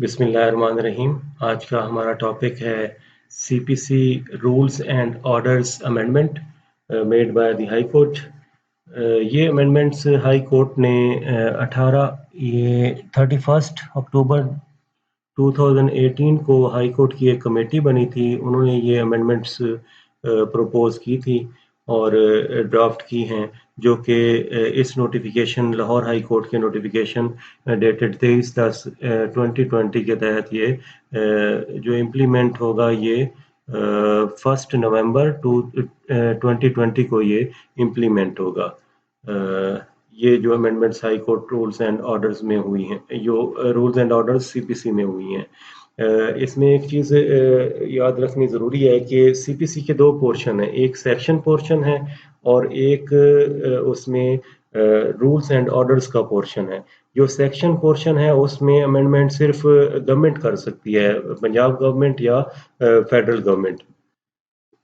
बिस्मिल्लाहिर्रहमानिर्रहीम। आज का हमारा टॉपिक है CPC rules and orders amendment made by the high court. ये अमेंडमेंट्स हाई कोर्ट ने 31 अक्टूबर 2018 को हाई कोर्ट की एक कमेटी बनी थी। उन्होंने ये अमेंडमेंट्स प्रपोज की थी और ड्राफ्ट की हैं, जो कि इस नोटिफिकेशन लाहौर हाई कोर्ट के नोटिफिकेशन डेटेड 23/10/2020 के तहत ये जो इम्प्लीमेंट होगा ये 1 नवंबर 2020 को ये इम्प्लीमेंट होगा। ये जो amendments high court rules and orders में हुई हैं, जो रूल्स एंड ऑर्डर्स सीपीसी में हुई हैं, इसमें एक चीज़ याद रखनी ज़रूरी है कि सीपीसी के दो पोर्शन हैं, एक सेक्शन पोर्शन है और एक उसमें रूल्स एंड ऑर्डर्स का पोर्शन है। जो सेक्शन पोर्शन है उसमें अमेंडमेंट सिर्फ गवर्नमेंट कर सकती है, पंजाब गवर्नमेंट या फेडरल गवर्नमेंट,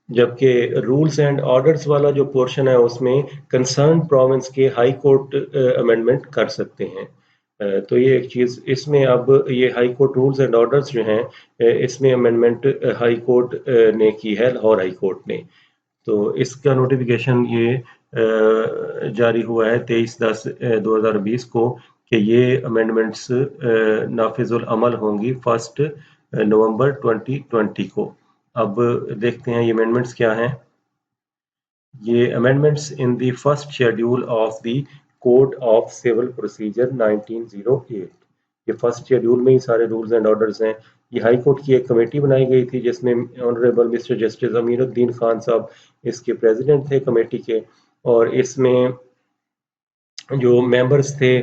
जबकि रूल्स एंड ऑर्डर्स वाला जो पोर्शन है उसमें कंसर्न प्रोविंस के हाई कोर्ट अमेंडमेंट कर सकते हैं। तो ये एक चीज़ इसमें, अब ये high court rules and orders जो हैं, इसमें अमेंडमेंट हाई कोर्ट ने की है, लाहौर हाई कोर्ट ने। तो इसका नोटिफिकेशन ये जारी हुआ है 23/10/2020 को कि ये अमेंडमेंट्स नाफिजुल अमल होंगी 1 नवंबर 2020 को। अब देखते हैं ये अमेंडमेंट्स क्या हैं। ये amendments in the first schedule of the code of civil procedure 1908। ये फर्स्ट शेड्यूल में ही सारे रूल्स एंड ऑर्डर्स हैं। ये हाई कोर्ट की एक कमेटी बनाई गई थी जिसमें honourable mister justice Amiruddin Khan साहब इसके प्रेसिडेंट थे कमेटी के, और इसमें जो मेंबर्स थे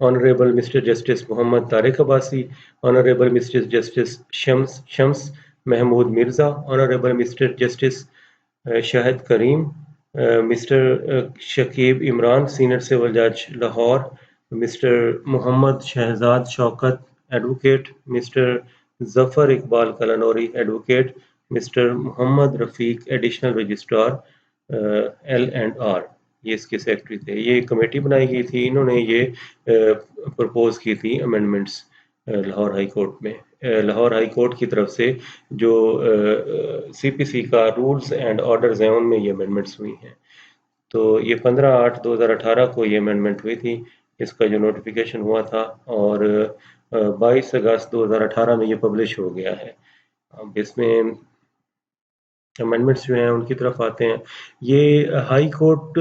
honourable mister justice Mohammad Tariq Abbasi, honourable mister justice Shams Mahmood Mirza, honourable mister justice Shahid Karim, mister Shakib Imran senior civil जज Lahore, mister Mohammad Shahzad Shaukat advocate, mister Zafar Iqbal Kalanauri advocate, mister Mohammad Rafiq additional registrar L&R, ये इसके सेक्रेटरी थे। ये कमेटी बनाई गई थी, इन्होंने ये प्रपोज की थी अमेंडमेंट्स लाहौर हाई कोर्ट में। लाहौर हाई कोर्ट की तरफ से जो सीपीसी का रूल्स एंड ऑर्डर्स हैं उनमें ये अमेंडमेंट्स हुई हैं। तो ये 15/8/2018 को ये अमेंडमेंट हुई थी, इसका जो नोटिफिकेशन हुआ था, और 22 अगस्त 2018 में ये पब्लिश हो गया है। अब इसमें अमेंडमेंट्स जो हैं उनकी तरफ आते हैं। ये हाई कोर्ट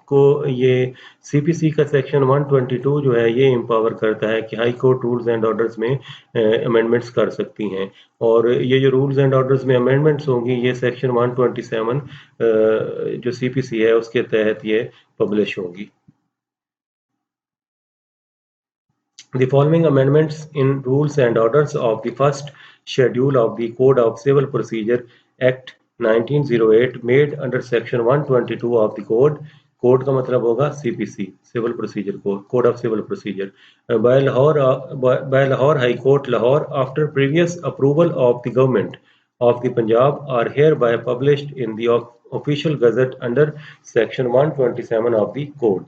को ये सीपीसी का सेक्शन 122 जो है ये एम्पावर करता है कि high court rules and orders में अमेंडमेंट्स कर सकती हैं, और ये जो रूल्स एंड ऑर्डर्स में अमेंडमेंट्स होंगी ये सेक्शन 127 जो सीपीसी है उसके तहत ये पब्लिश होगी। The following amendments in rules and orders of the first schedule of the Code of Civil Procedure Act 1908 made under section 122 of the Code का मतलब होगा CPC, Civil Procedure Code of Civil Procedure, by Lahore High Court Lahore after previous approval of the government of the Punjab are hereby published in the official gazette under section 127 of the Code.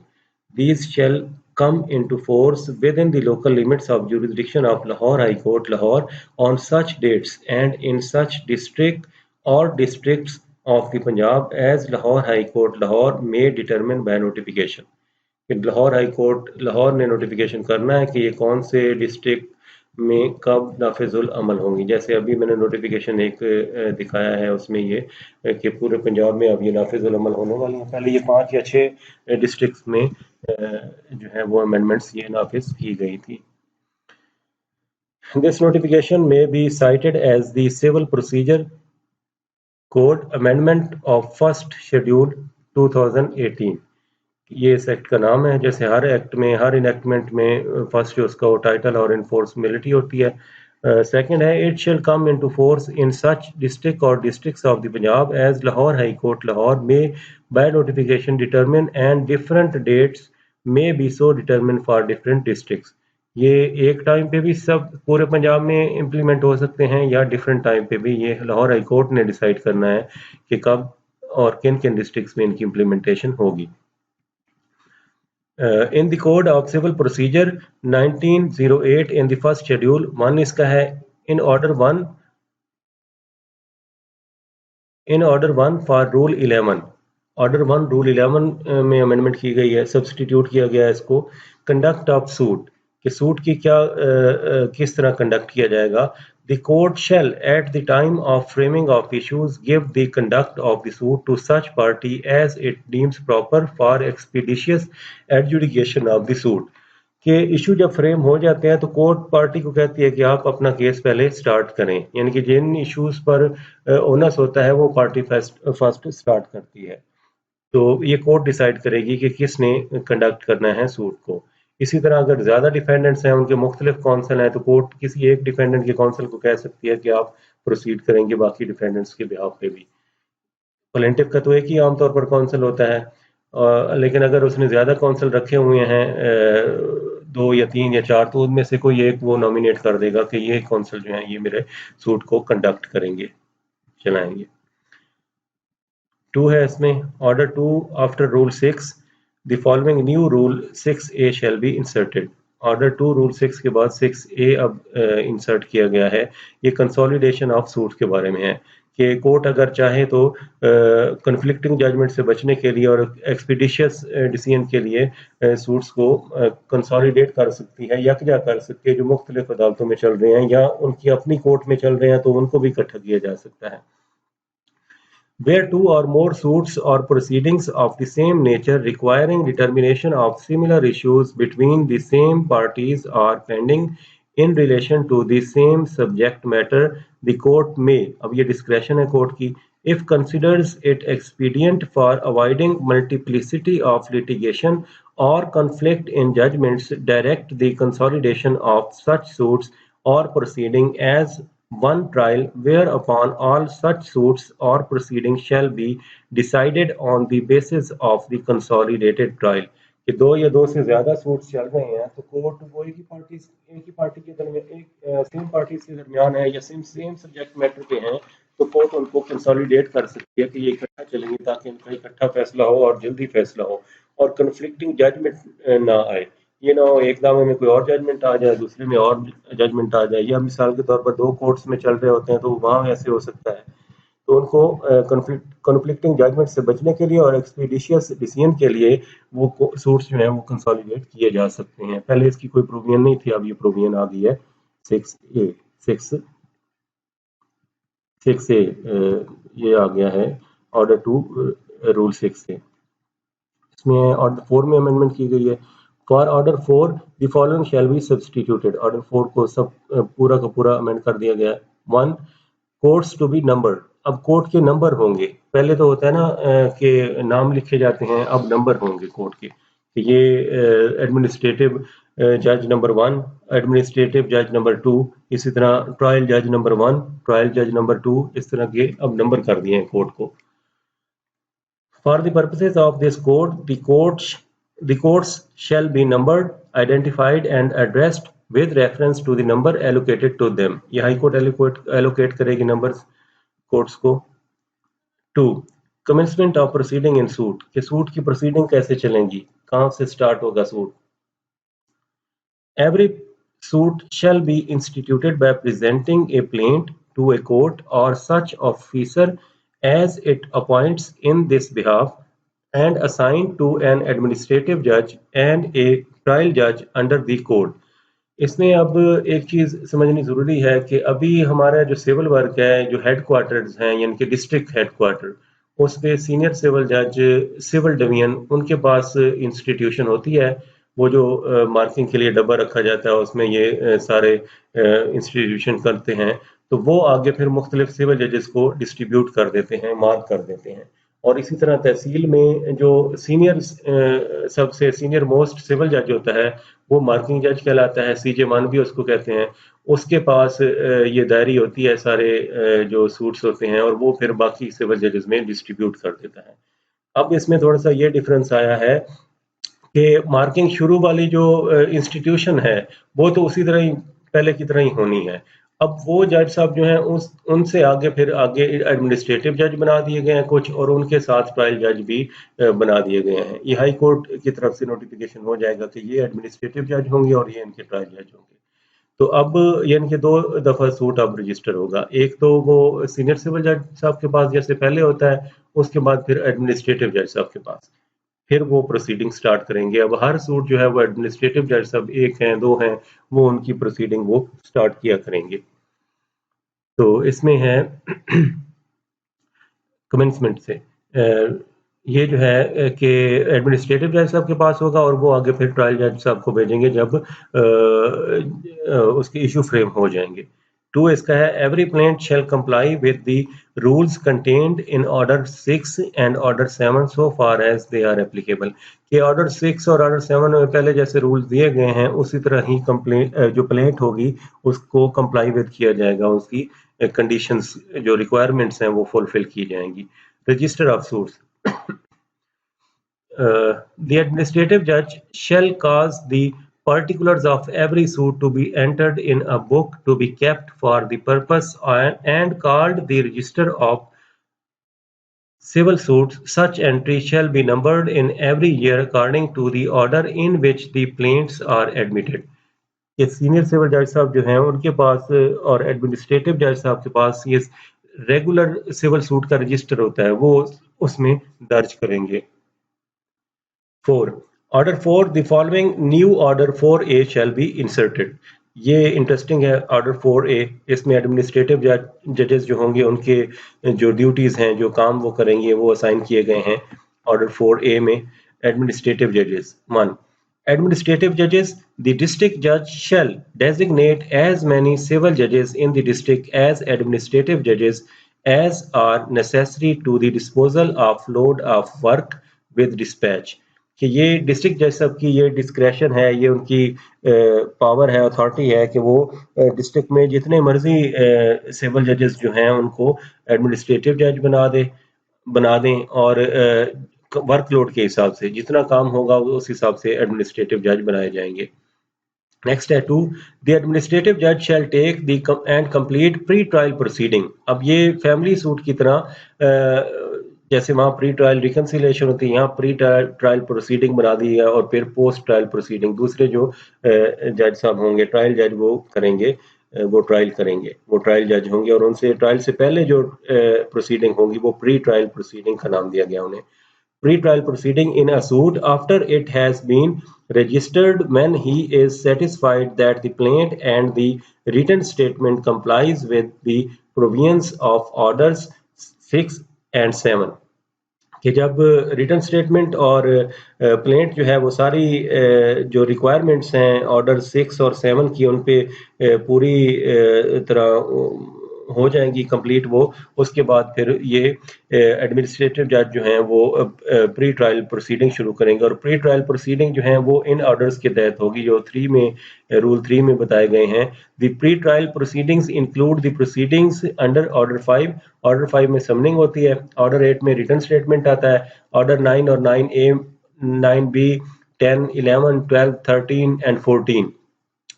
These shall come into force within the local limits of jurisdiction of Lahore High Court Lahore on such dates and in such district or districts of the Punjab as Lahore High Court Lahore may determine by notification. Lahore high court Lahore ने notification करना है कि ये कौन से district में कब नाफिजुल अमल होंगी। जैसे अभी मैंने नोटिफिकेशन एक दिखाया है, उसमें ये कि पूरे पंजाब में अब ये नाफिजुल अमल होने वाली हैं। पहले ये 5 या 6 डिस्ट्रिक्ट्स में जो है वो अमेंडमेंट्स ये नाफिज की गई थी। This notification may be cited as the Civil Procedure Code Amendment of First Schedule 2018। ये इस एक्ट का नाम है। जैसे हर एक्ट में, हर इनेक्टमेंट में फर्स्ट जो उसका वो टाइटल और इन्फोर्सबिलिटी होती है। सेकंड है, it shall come into force in such district और districts of the Punjab as Lahore high court Lahore में by notification determine and different dates में be so determine for different districts. ये एक टाइम पे भी सब पूरे पंजाब में इम्प्लीमेंट हो सकते हैं या डिफरेंट टाइम पे भी, ये लाहौर हाई कोर्ट ने डिसाइड करना है कि कब और किन किन डिस्ट्रिक्ट्स में इनकी इम्प्लीमेंटेशन होगी। In the code of civil procedure 1908 in the first schedule 1 इसका है in order 1 for rule 11 order 1 rule 11 में अमेंडमेंट की गई है, सब्सटीट्यूट किया गया है इसको। कंडक्ट ऑफ सूट कि सूट की क्या किस तरह कंडक्ट किया जाएगा। The court shall at the time of framing of issues give the conduct of the suit to such party as it deems proper for expeditious adjudication of the suit. कि issue जब frame हो जाते हैं तो court party को कहती है कि आप अपना केस पहले स्टार्ट करें, यानी कि जिन इश्यूज पर ओनस होता है वो पार्टी फर्स्ट स्टार्ट करती है। तो ये कोर्ट डिसाइड करेगी कि किसने कंडक्ट करना है सूट को। इसी तरह अगर ज़्यादा डिफेंडेंट्स हैं, उनके मुख्तलिफ कौंसल हैं, तो कोर्ट किसी एक डिफेंडेंट के कौंसल को कह सकती है कि आप प्रोसीड करेंगे बाकी डिफेंडेंट्स के बिहाफ पे भी। प्लेंटिफ का तो एक ही आमतौर पर कौंसल होता है, लेकिन अगर उसने ज़्यादा कौंसल रखे हुए हैं 2 या 3 या 4, तो उनमें से कोई एक वो नॉमिनेट कर देगा कि ये कौंसल जो है ये मेरे सूट को कंडक्ट करेंगे, चलाएंगे। 2 है इसमें order 2 after rule 6 the following new rule 6A shall be inserted. Order 2 rule 6 के बाद 6A अब इंसर्ट किया गया है। ये कंसोलिडेशन ऑफ सूट के बारे में है कि कोर्ट अगर चाहे तो कन्फ्लिक्टिंग जजमेंट से बचने के लिए और एक्सपीडिशियस डिसीजन के लिए सूट्स को कंसोलिडेट कर सकती है, यकजा कर सकती है जो मुख्तलिफ अदालतों में चल रहे हैं या उनकी अपनी कोर्ट में चल रहे हैं, तो उनको भी इकट्ठा किया जा सकता है। Where two or more suits or proceedings of the same nature requiring determination of similar issues between the same parties are pending in relation to the same subject matter, the court may, अब ये discretion है court की, if considers it expedient for avoiding multiplicity of litigation or conflict in judgments, direct the consolidation of such suits or proceeding as one trial whereupon all such suits or proceedings shall be decided on the basis of the consolidated trial। कि 2 या 2 से ज्यादा suits चल रहे हैं तो court वो एक ही पार्टी के दरमियान सेम पार्टी के दरमियान है या सेम सब्जेक्ट मैटर पे हैं, तो कोर्ट उनको कंसोलिडेट कर सकती है कि ये इकट्ठा चलेंगे ताकि इनका इकट्ठा फैसला हो और जल्दी फैसला हो और कन्फ्लिक्टिंग जजमेंट ना आए। ये ना हो एक दावे में कोई और जजमेंट आ जाए, दूसरे में और जजमेंट आ जाए, या मिसाल के तौर पर 2 कोर्ट्स में चल रहे होते हैं तो वहाँ ऐसे हो सकता है। तो उनको कन्फ्लिक्टिंग जजमेंट से बचने के लिए और एक्सपीडिशियस डिसीजन के लिए वो सूट्स जो हैं वो कंसोलिडेट किए जा सकते हैं। पहले इसकी कोई प्रोविजन नहीं थी, अब ये प्रोविजन आ गई है 6A ये आ गया है ऑर्डर 2 रूल 6 से। इसमें ऑर्डर 4 में अमेंडमेंट की गई है। For order 4 the following shall be substituted. Order 4 को सब पूरा का पूरा अमेंड कर दिया गया है। 1 कोर्ट्स टू बी नंबर्ड। अब कोर्ट के नंबर होंगे, पहले तो होता है ना कि नाम लिखे जाते हैं, अब नंबर होंगे कोर्ट के। ये एडमिनिस्ट्रेटिव जज नंबर 1, एडमिनिस्ट्रेटिव जज नंबर 2, इसी तरह ट्रायल जज नंबर 1, ट्रायल जज नंबर 2, इस तरह के अब नंबर कर दिए हैं कोर्ट को। For the purposes of this code, the courts shall be numbered, identified and addressed with reference to the number allocated to them। ये हाई कोर्ट allocate करेगी numbers courts को। 2 commencement of proceeding in suit, कि suit की proceeding कैसे चलेंगी, कहाँ से start होगा suit. Every suit shall be instituted by presenting a plaint to a court or such officer as it appoints in this behalf and assigned to an administrative judge and a trial judge under the code। इसमें अब एक चीज़ समझनी ज़रूरी है कि अभी हमारा जो सिविल वर्क है, जो हेड क्वार्टर्स हैं यानी कि डिस्ट्रिक्ट हेड क्वार्टर, उस पे सीनियर सिविल जज, सिविल डिवीजन, उनके पास इंस्टीट्यूशन होती है। वो जो मार्किंग के लिए डब्बा रखा जाता है उसमें ये सारे इंस्टीट्यूशन करते हैं, तो वो आगे फिर मुख्तलिफ सिविल जजेस को डिस्ट्रीब्यूट कर देते हैं, मार्क कर देते हैं। और इसी तरह तहसील में जो सीनियर सबसे सीनियर मोस्ट सिविल जज होता है वो मार्किंग जज कहलाता है, CJ1 भी उसको कहते हैं। उसके पास ये डायरी होती है सारे जो सूट्स होते हैं और वो फिर बाकी सिविल जजेस में डिस्ट्रीब्यूट कर देता है। अब इसमें थोड़ा सा ये डिफरेंस आया है कि मार्किंग शुरू वाली जो इंस्टीट्यूशन है वो तो उसी तरह ही पहले की तरह ही होनी है। अब वो जज साहब जो हैं उनसे आगे फिर आगे एडमिनिस्ट्रेटिव जज बना दिए गए हैं कुछ, और उनके साथ ट्रायल जज भी बना दिए गए हैं। ये हाई कोर्ट की तरफ से नोटिफिकेशन हो जाएगा कि ये एडमिनिस्ट्रेटिव जज होंगे और ये इनके ट्रायल जज होंगे। तो अब ये इनके 2 दफ़ा सूट अब रजिस्टर होगा। एक तो वो सीनियर सिविल जज साहब के पास जैसे पहले होता है, उसके बाद फिर एडमिनिस्ट्रेटिव जज साहब के पास। फिर वो प्रोसीडिंग स्टार्ट करेंगे। अब हर सूट जो है वो एडमिनिस्ट्रेटिव जज साहब 1 हैं, 2 हैं, वो उनकी प्रोसीडिंग वो स्टार्ट किया करेंगे। तो इसमें है कमेंसमेंट से ये जो है कि एडमिनिस्ट्रेटिव जज साहब के पास होगा और वो आगे फिर ट्रायल जज साहब को भेजेंगे जब उसके इशू फ्रेम हो जाएंगे। 2 इसका है every plaint shall comply with the rules contained in order 6 and order 7 so far as they are applicable. कि ऑर्डर 6 और ऑर्डर 7 में पहले जैसे रूल्स दिए गए हैं उसी तरह ही जो प्लेंट होगी उसको कंप्लाई विद किया जाएगा, उसकी कंडीशंस जो रिक्वायरमेंट्स हैं वो फुलफिल की जाएंगी। Register of suits the administrative judge shall cause the particulars of every suit to be entered in a book to be kept for the purpose and called the register of civil suits. Such entry shall be numbered in every year according to the order in which the plaints are admitted. ये senior civil जज साहब जो हैं उनके पास और administrative जज साहब के पास ये रेगुलर सिविल सूट का रजिस्टर होता है, वो उसमें दर्ज करेंगे। 4. Order 4, the following new order 4A shall be inserted. ये इंटरेस्टिंग है ऑर्डर 4A। इसमें एडमिनिस्ट्रेटिव जजेस जो होंगे उनके जो ड्यूटीज हैं, जो काम वो करेंगे, वो असाइन किए गए हैं ऑर्डर 4A में। एडमिनिस्ट्रेटिव जजेस 1. Administrative judges, the district judge shall designate as many civil judges in the district as administrative judges as are necessary to the disposal of load of work with dispatch. कि ये district जज साहब की ये discretion है, ये उनकी power है, अथॉरिटी है कि वो डिस्ट्रिक्ट में जितने मर्जी सिविल जजेस जो हैं उनको एडमिनिस्ट्रेटिव जज बना दें और वर्कलोड के हिसाब से जितना काम होगा उस हिसाब से एडमिनिस्ट्रेटिव जज बनाए जाएंगे। नेक्स्ट है 2. द एडमिनिस्ट्रेटिव जज shall take the end complete pre trial proceeding. अब ये फैमिली सूट की तरह जैसे वहाँ प्री ट्रायल रिकन्सिलेशन होती है, यहाँ प्री ट्रायल प्रोसीडिंग बना दी है और फिर पोस्ट ट्रायल प्रोसीडिंग दूसरे जो जज साहब होंगे ट्रायल जज वो करेंगे, वो ट्रायल करेंगे, वो ट्रायल जज होंगे और उनसे ट्रायल से पहले जो प्रोसीडिंग होंगी वो प्री ट्रायल प्रोसीडिंग का नाम दिया गया उन्हें। Pre-trial proceeding in a suit after it has been registered when he is satisfied that the plaintiff and the written statement complies with the provisions of orders 6 and 7। कि जब written statement और plaint जो है वो सारी जो requirements हैं order 6 और 7 की उन पे पूरी तरह हो जाएंगी कंप्लीट वो, उसके बाद फिर ये एडमिनिस्ट्रेटिव जज जो हैं वो प्री ट्रायल प्रोसीडिंग शुरू करेंगे और प्री ट्रायल प्रोसीडिंग जो हैं वो इन ऑर्डर्स के तहत होगी जो रूल 3 में बताए गए हैं। The pre trial proceedings include the proceedings under order 5। Order 5 में समनिंग होती है, ऑर्डर 8 में रिटन स्टेटमेंट आता है, ऑर्डर 9 और 9A 9B 10 11 12 13 एंड 14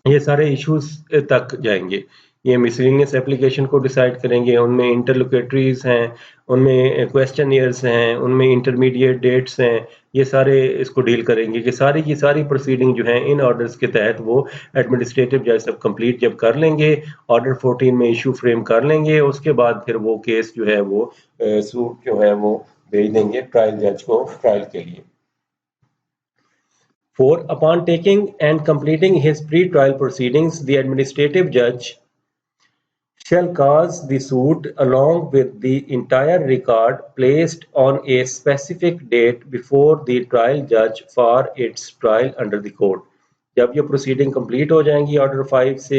ये सारे इश्यूज तक जाएंगे। ये मिसलेनियस एप्लीकेशन को डिसाइड करेंगे, उनमें इंटरलोकेटरीज हैं, उनमें क्वेश्चनियर्स हैं, उनमें इंटरमीडिएट डेट्स हैं, ये सारे इसको डील करेंगे कि सारी की सारी प्रोसीडिंग जो है इन ऑर्डर्स के तहत वो एडमिनिस्ट्रेटिव जज सब कंप्लीट जब कर लेंगे, ऑर्डर 14 में इशू फ्रेम कर लेंगे, उसके बाद फिर वो केस जो है वो सूट जो है वो भेज देंगे ट्रायल जज को ट्रायल के लिए। 4. Upon taking and completing his pre-trial proceedings, the administrative judge shall cause the suit along with the entire record placed on a specific date before the trial judge for its trial under the code। जब ये proceeding complete हो जाएंगी order 5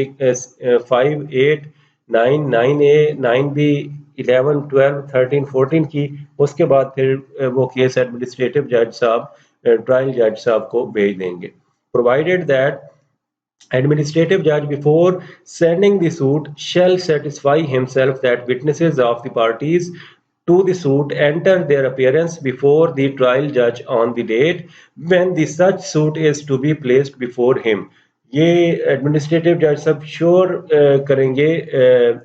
5 8 9 9A 9B 11 12 13 14 की, उसके बाद फिर वो case administrative जज साहब ट्रायल जज साहब को भेज देंगे। Provided that Administrative judge before sending the suit shall satisfy himself that witnesses of the parties to the suit enter their appearance before the trial judge on the date when the such suit is to be placed before him। ये administrative जज सब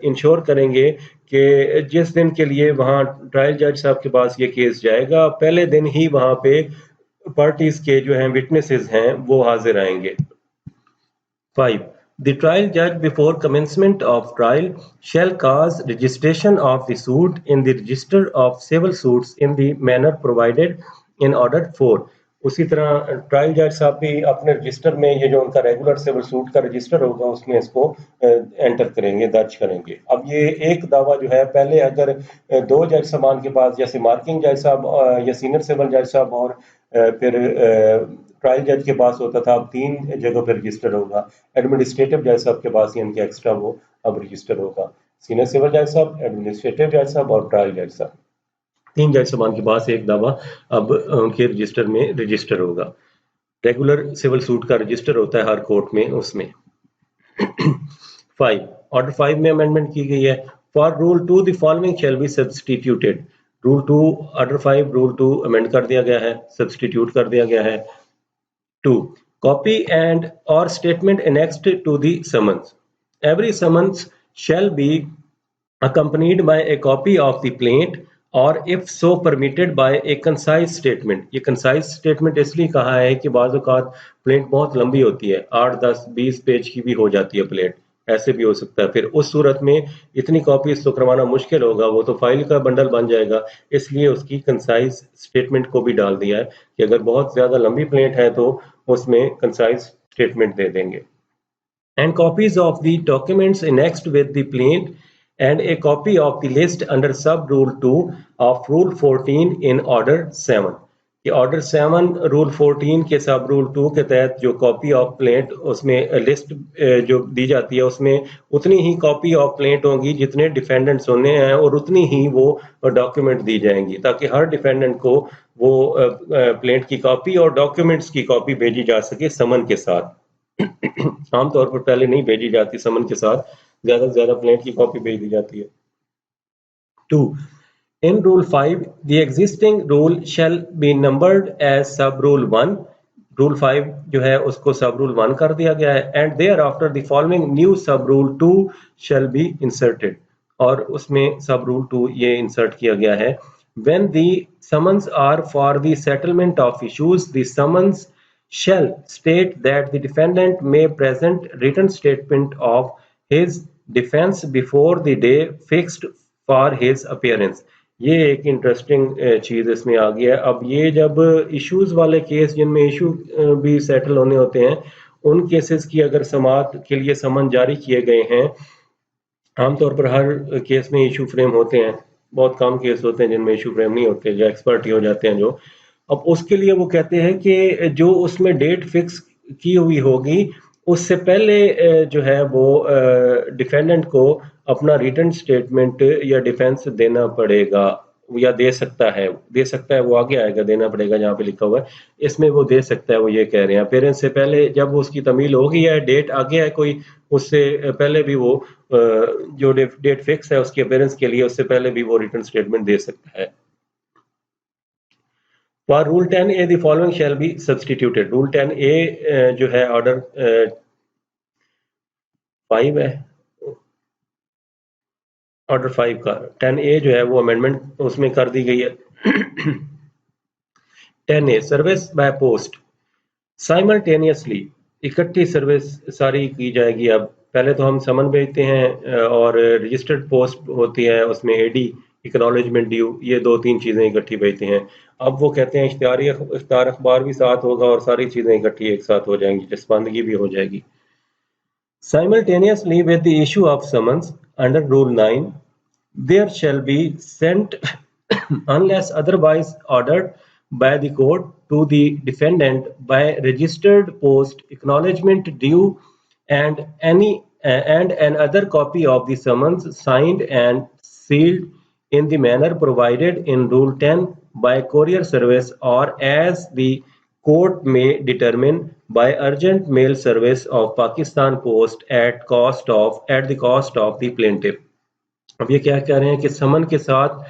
ensure करेंगे कि जिस दिन के लिए वहाँ ट्रायल जज साहब के पास ये केस जाएगा, पहले दिन ही वहाँ पे पार्टीज के जो हैं विटनेसेस हैं वो हाजिर आएंगे। 5. The trial judge before commencement of trial shall cause registration of the suit in the register of civil suits in the manner provided in order 4. उसी तरह ट्रायल जज साहब भी अपने रजिस्टर में ये जो उनका रेगुलर सिविल सूट का रजिस्टर होगा उसमें इसको एंटर करेंगे, दर्ज करेंगे। अब ये एक दावा जो है पहले अगर दो जज सामान के पास जैसे मार्किंग जज साहब या सीनियर सिविल जज साहब और फिर ट्रायल जज के पास होता था, अब 3 जगहों पर रजिस्टर होगा। एडमिनिस्ट्रेटिव जज साहब के पास इनके एक्स्ट्रा वो अब रजिस्टर होगा। सीनियर सिविल जज साहब, एडमिनिस्ट्रेटिव जज साहब और ट्रायल जज साहब, 3 जज सामान के पास एक दावा अब उनके रजिस्टर में रजिस्टर होगा। रेगुलर सिविल सूट का रजिस्टर होता है हर कोर्ट में, उसमें। 5. ऑर्डर 5 में अमेंडमेंट की गई है। For rule 2 the following shall be substituted. Rule 2 order 5 rule 2 amend कर दिया गया है, सब्स्टिट्यूट कर दिया गया है। 2. Copy and or statement annexed to the summons. Every summons shall be accompanied by a copy of the plaint or if so permitted by a concise statement. ये concise statement इसलिए कहा है कि बाज़ औक़ात प्लेंट बहुत लंबी होती है, 8, 10, 20 पेज की भी हो जाती है प्लेंट, ऐसे भी हो सकता है। फिर उस सूरत में इतनी कॉपीज तो करवाना मुश्किल होगा, वो तो फाइल का बंडल बन जाएगा, इसलिए उसकी कंसाइज स्टेटमेंट को भी डाल दिया है कि अगर बहुत ज्यादा लंबी प्लेंट है तो उसमें कंसाइज स्टेटमेंट दे देंगे। And copies of the documents annexed with the plaint and a copy of the list under sub rule 2 of rule 14 in order 7. कि ऑर्डर 7 रूल 14 के सब रूल 2 के तहत जो कॉपी ऑफ प्लेंट उसमें लिस्ट जो दी जाती है उसमें उतनी ही कॉपी ऑफ प्लेंट होंगी जितने डिफेंडेंट्स होने हैं और उतनी ही वो डॉक्यूमेंट दी जाएंगी, ताकि हर डिफेंडेंट को वो प्लेंट की कॉपी और डॉक्यूमेंट्स की कॉपी भेजी जा सके समन के साथ। आमतौर पर पहले नहीं भेजी जाती समन के साथ, ज्यादा से ज्यादा प्लेंट की कॉपी भेज दी जाती है। 2. In Rule 5, the existing rule shall be numbered as sub rule 1. Rule 5 जो है उसको सब रूल 1 कर दिया गया है। And thereafter the following new sub rule 2 shall be inserted. और उसमें सब रूल 2 ये इंसर्ट किया गया है। When the summons are for the settlement of issues, the summons shall state that the defendant may present written statement of his defense before the day fixed for his appearance. ये एक interesting चीज इसमें आ गई है। अब ये जब issues वाले केस जिनमें इशू भी सेटल होने होते हैं, उन केसेस की अगर समाअत के लिए समन जारी किए गए हैं, आमतौर पर हर केस में इशू फ्रेम होते हैं, बहुत कम केस होते हैं जिनमें इशू फ्रेम नहीं होते, जो एक्सपर्ट ही हो जाते हैं जो। अब उसके लिए वो कहते हैं कि जो उसमें डेट फिक्स की हुई होगी उससे पहले जो है वो डिफेंडेंट को अपना रिटन स्टेटमेंट या डिफेंस देना पड़ेगा, या दे सकता है वो आगे आएगा, देना पड़ेगा जहाँ पे लिखा हुआ है, इसमें वो दे सकता है, वो ये कह रहे हैं। पेरेंट्स से पहले जब उसकी तमील होगी या डेट आगे है कोई, उससे पहले भी वो जो डेट फिक्स है उसके पेरेंट्स के लिए, उससे पहले भी वो रिटन स्टेटमेंट दे सकता है। For Rule 10A, the following shall be substituted. Rule 10A जो है ऑर्डर 5 है, ऑर्डर 5 का 10A जो है वो अमेंडमेंट उसमें कर दी गई है। 10A service by post simultaneously, इकट्ठी सर्विस सारी की जाएगी। अब पहले तो हम समन भेजते हैं और रजिस्टर्ड पोस्ट होती है, उसमें एडी एक्नॉलेजमेंट ड्यू, ये 2-3 चीजें इकट्ठी भेजते हैं। अब वो कहते हैं इश्तिहार अखबार भी साथ होगा और सारी चीजें इकट्ठी एक साथ हो जाएंगी, चस्पांदगी भी हो जाएगी। Simultaneously with the issue of summons under Rule 9, there shall be sent unless otherwise ordered by the court to the defendant by registered post acknowledgement due and another copy of the summons signed and sealed in the manner provided in Rule 10 by courier service or as the court may determine by urgent mail service of Pakistan Post at the cost of the plaintiff. अब ये क्या कह रहे हैं कि समन के साथ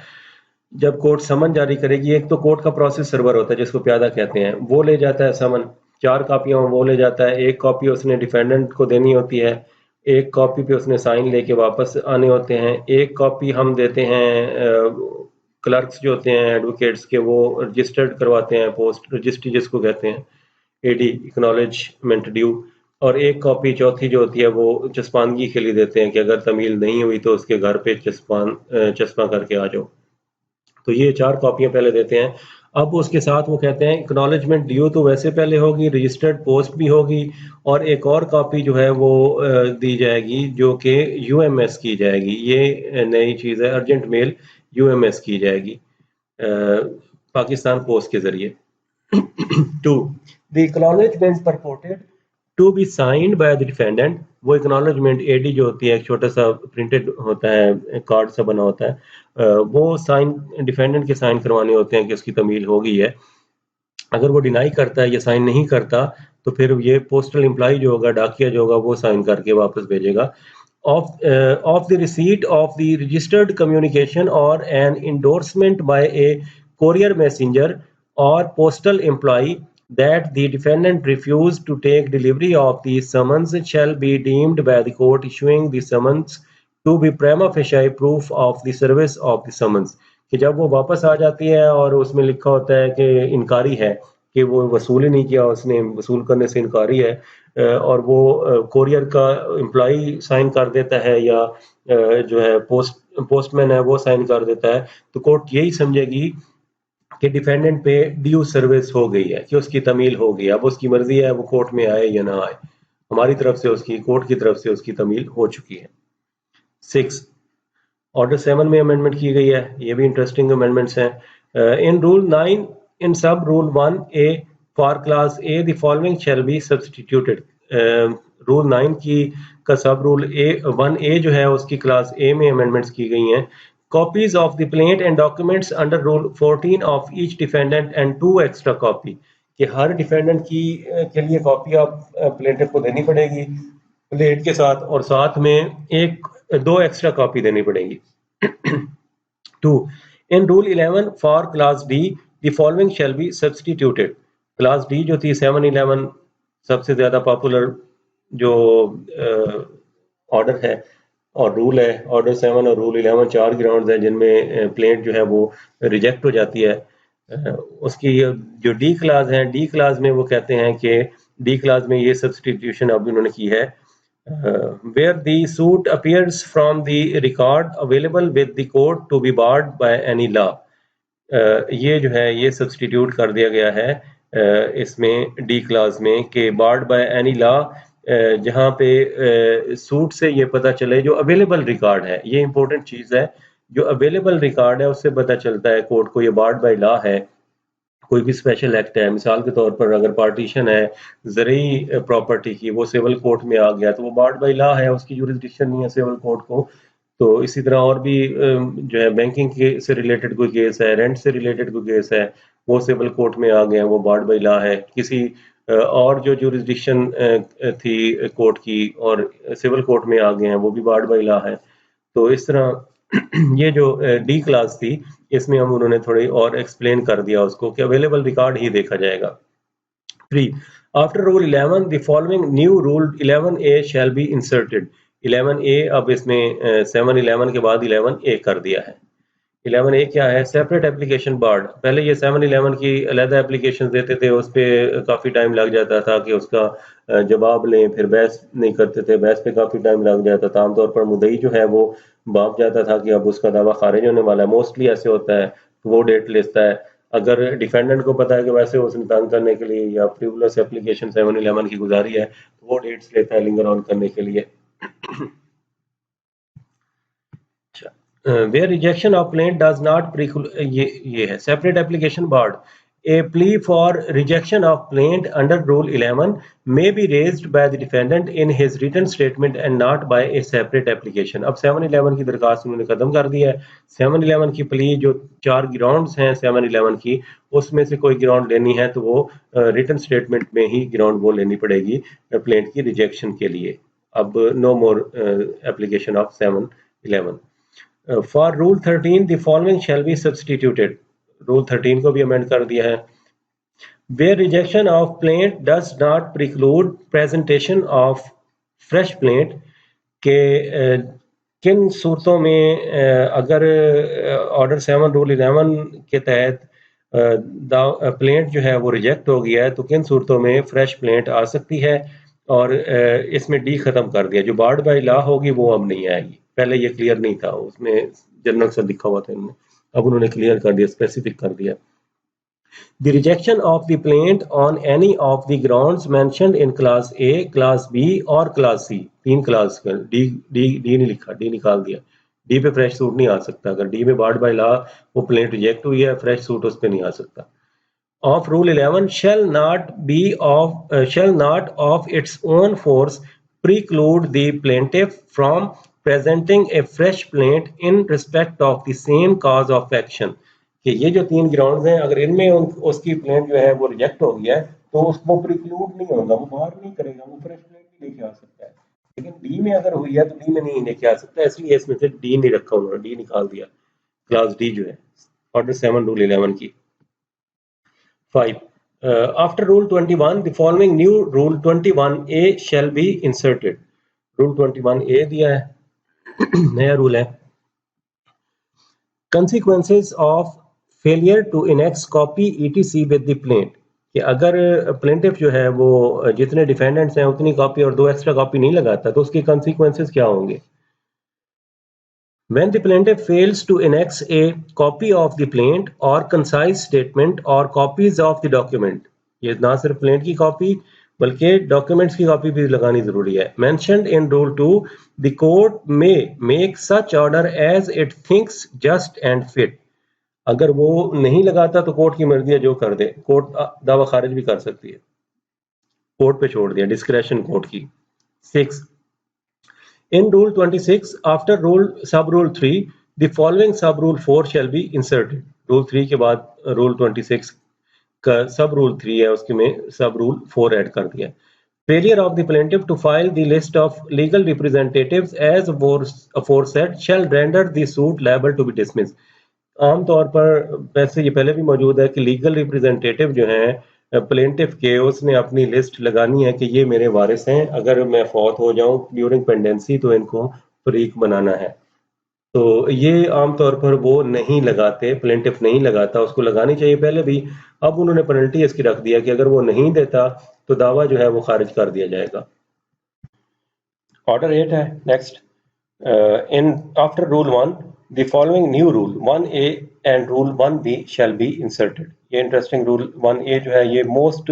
जब कोर्ट समन जारी करेगी, एक तो कोर्ट का प्रोसेस सर्वर होता है जिसको प्यादा कहते हैं, वो ले जाता है समन, 4 कापियां वो ले जाता है, एक कॉपी उसने डिफेंडेंट को देनी होती है, एक कॉपी पे उसने साइन लेके वापस आने होते हैं, एक कॉपी हम देते हैं क्लर्क्स जो होते हैं एडवोकेट्स के, वो रजिस्टर्ड करवाते हैं, पोस्ट रजिस्ट्री जिसको कहते हैं, एडी एक्नॉलेजमेंट ड्यू, और एक कॉपी चौथी जो होती है वो चस्पानगी के लिए देते हैं कि अगर तमील नहीं हुई तो उसके घर पे चस्पा करके आ जाओ। तो ये 4 कॉपियां पहले देते हैं। अब उसके साथ वो कहते हैं एक्नॉलेजमेंट ड्यू तो वैसे पहले होगी, रजिस्टर्ड पोस्ट भी होगी, और एक और कॉपी जो है वो दी जाएगी जो कि यूएमएस की जाएगी। ये नई चीज़ है, अर्जेंट मेल यूएमएस की जाएगी पाकिस्तान पोस्ट के जरिए। 2. The acknowledgement purported to be signed by the defendant, वो acknowledgement एडी जो होती है, एक छोटा सा प्रिंटेड होता है, कार्ड सा बना होता है, वो साइन डिफेंडेंट के साइन करवाने होते हैं कि उसकी तमील हो गई है। अगर वो डिनाई करता है या साइन नहीं करता तो फिर ये पोस्टल एम्प्लॉय जो होगा, डाकिया जो होगा, वो साइन करके वापस भेजेगा। of the receipt of the registered communication or an endorsement by a courier messenger or postal employee that the defendant refused to take delivery of the summons shall be deemed by the court issuing the summons to be prima facie proof of the service of the summons। कि जब वो वापस आ जाती है और उसमें लिखा होता है कि इनकारी है, कि वो वसूल ही नहीं किया, उसने वसूल करने से इनकारी है, और वो कोरियर का एम्प्लॉई साइन कर देता है या जो है पोस्टमैन है वो साइन कर देता है, तो कोर्ट यही समझेगी कि डिफेंडेंट पे ड्यू सर्विस हो गई है, कि उसकी तमील हो गई। अब उसकी मर्जी है वो कोर्ट में आए या ना आए, हमारी तरफ से उसकी, कोर्ट की तरफ से उसकी तमील हो चुकी है। 6. ऑर्डर 7 में अमेंडमेंट की गई है, ये भी इंटरेस्टिंग अमेंडमेंट्स हैं। इन रूल 9 इन सब rule 1A for class A the following shall be substituted. Rule 9 की का सब रूल 1A जो है उसकी क्लास ए में अमेंडमेंट्स की गई हैं। Copies of the plaint and documents under rule 14 of each defendant and 2 extra copy, कि हर डिफेंडेंट की के लिए कॉपी आप प्लेंटिफ को देनी पड़ेगी प्लेट के साथ, और साथ में एक 2 एक्स्ट्रा कॉपी देनी पड़ेगी। 2. In Rule 11 for Class D, the following shall be substituted. Class D जो थी 711 सबसे ज़्यादा पॉपुलर जो ऑर्डर है और रूल है, ऑर्डर 7 और रूल 11 4 ग्राउंड्स हैं जिनमें प्लेंट जो है वो रिजेक्ट हो जाती है। उसकी जो डी क्लास है, डी क्लास में वो कहते हैं कि डी क्लास में ये सब्सटीट्यूशन अब उन्होंने की है, where the suit appears from the record available with the court to be barred by any law। ये जो है ये सब्सटीट्यूट कर दिया गया है इसमें डी क्लास में कि बार्ड बाय एनी लॉ, जहाँ पे सूट से ये पता चले जो अवेलेबल रिकॉर्ड है, ये इंपॉर्टेंट चीज़ है, जो अवेलेबल रिकॉर्ड है उससे पता चलता है कोर्ट को ये बार्ड बाय लॉ है। कोई भी स्पेशल एक्ट है, मिसाल के तौर पर अगर पार्टीशन है ज़रूरी प्रॉपर्टी की, वो सिविल कोर्ट में आ गया तो वो बार्ड बाय लॉ है, उसकी जुरिसडिक्शन नहीं है सिविल कोर्ट को। तो इसी तरह और भी जो है बैंकिंग के से रिलेटेड कोई केस है, रेंट से रिलेटेड कोई केस है, वो सिविल कोर्ट में आ गए हैं, वो बार्ड बाय लॉ है। किसी और जो जुरिसडिक्शन थी कोर्ट की और सिविल कोर्ट में आ गए हैं, वो भी बार्ड बाय लॉ है। तो इस तरह ये जो डी क्लास थी इसमें हम उन्होंने थोड़ी और एक्सप्लेन कर दिया उसको कि अवेलेबल रिकॉर्ड ही देखा जाएगा। 3. After Rule 11, the following new Rule 11A shall be inserted। 11A अब इसमें 711 के बाद 11A कर दिया है। 11A क्या है? Separate application barred. पहले ये 711 की अलहदा एप्लीकेशन देते थे, उस पर काफ़ी टाइम लग जाता था कि उसका जवाब लें, फिर बहस नहीं करते थे, बहस पे काफ़ी टाइम लग जाता था। आमतौर पर मुद्दई जो है वो भाग जाता था कि अब उसका दावा खारिज होने वाला है, मोस्टली ऐसे होता है, तो वो डेट लेता है। अगर डिफेंडेंट को पता है कि वैसे उसने तंग करने के लिए या फ्रीवलेस एप्लीकेशन 711 की गुजारी है, तो वो डेट्स लेता है लिंगर ऑन करने के लिए। where rejection of plaint does not preclude, ये है separate application barred। A plea for rejection of plaint under Rule 11 may be raised by the defendant in his written statement and not by a separate application। अब 711 की दरखास्त उन्होंने खत्म कर दिया है। 711 की प्ली जो 4 ग्राउंड्स हैं 711 की, उसमें से कोई ग्राउंड लेनी है तो वो रिटन स्टेटमेंट में ही ग्राउंड वो लेनी पड़ेगी प्लेंट की रिजेक्शन के लिए। अब no more application of 711। For rule 13 the following shall be substituted. Rule 13 को भी अमेंड कर दिया है। Where rejection of plaint does not preclude presentation of fresh plaint के किन सूरतों में अगर ऑर्डर 7 रूल 11 के तहत प्लेंट जो है वो रिजेक्ट हो गया है तो किन सूरतों में फ्रेश प्लेंट आ सकती है और इसमें डी खत्म कर दिया, जो बार्ड बाई लॉ होगी वो अब नहीं आएगी। पहले ये क्लियर नहीं था, उसमें जनरल से लिखा हुआ था इन्होंने, अब उन्होंने क्लियर कर दिया, स्पेसिफिक कर दिया। The rejection of the plaint on any of the grounds mentioned in class A, class B और class C, तीन क्लास का डी नहीं लिखा, डी निकाल दिया। डी पे फ्रेश सूट नहीं आ सकता, अगर डी में बार्ड बाय लॉ वो प्लेंट रिजेक्ट हुई है, फ्रेश सूट उस पर नहीं आ सकता। Of Rule 11 shall not of its own force preclude the plaintiff from presenting a fresh plaint in respect of the same cause of action। कि ये जो तीन ग्राउंड्स हैं, अगर इनमें उसकी प्लेंट जो है वो रिजेक्ट हो गया है तो उसको प्रिक्लूड नहीं होगा, वो बाहर नहीं करेगा, वो फ्रेश प्लेंट भी लेके आ सकता है। लेकिन डी में अगर हुई है तो डी में नहीं लेके आ सकता, इसलिए इसमें से डी नहीं रखा, उन्होंने डी निकाल दिया। क्लास डी जो है ऑर्डर 7 रूल 11 की। 5. After Rule 21, the following new Rule 21A shall be inserted. Rule 21A दिया है नया रूल है। Consequences of failure to annex copy etc with the plaint, कि अगर प्लेंटिफ जो है वो जितने डिफेंडेंट्स हैं उतनी कॉपी और 2 एक्स्ट्रा कॉपी नहीं लगाता तो उसके consequences क्या होंगे। When the plaintiff fails to annex a copy of the plaint or concise statement or copies of the document, ये ना सिर्फ प्लेंट की कॉपी बल्कि डॉक्यूमेंट्स की कॉपी भी लगानी जरूरी है। Mentioned in Rule 2, the court may make such order as it thinks just and fit। अगर वो नहीं लगाता तो कोर्ट की मर्जी है, जो कर दे, कोर्ट दावा खारिज भी कर सकती है, कोर्ट पे छोड़ दिया, डिस्क्रेशन कोर्ट की। 6. In Rule 26, after sub rule 3, the following sub rule 4 shall be inserted। Rule 3 के बाद Rule 26 का sub rule 3 है, उसके में sub rule 4 ऐड कर दिया। Failure of the plaintiff to file the list of legal representatives as aforesaid shall render the suit liable to be dismissed। आमतौर पर वैसे ये पहले भी मौजूद है कि लीगल रिप्रेजेंटेटिव जो हैं प्लेंटिफ के, उसने अपनी लिस्ट लगानी है कि ये मेरे वारिस हैं, अगर मैं फौत हो जाऊं ड्यूरिंग पेंडेंसी तो इनको फरीक बनाना है। तो ये आमतौर पर वो नहीं लगाते, प्लेंटिफ नहीं लगाता, उसको लगानी चाहिए पहले भी। अब उन्होंने पेनल्टी इसकी रख दिया कि अगर वो नहीं देता तो दावा जो है वो खारिज कर दिया जाएगा। ऑर्डर 8 है next. In after Rule 1, the following new Rule 1A and Rule 1B shall be inserted। ये इंटरेस्टिंग रूल 1A जो है ये मोस्ट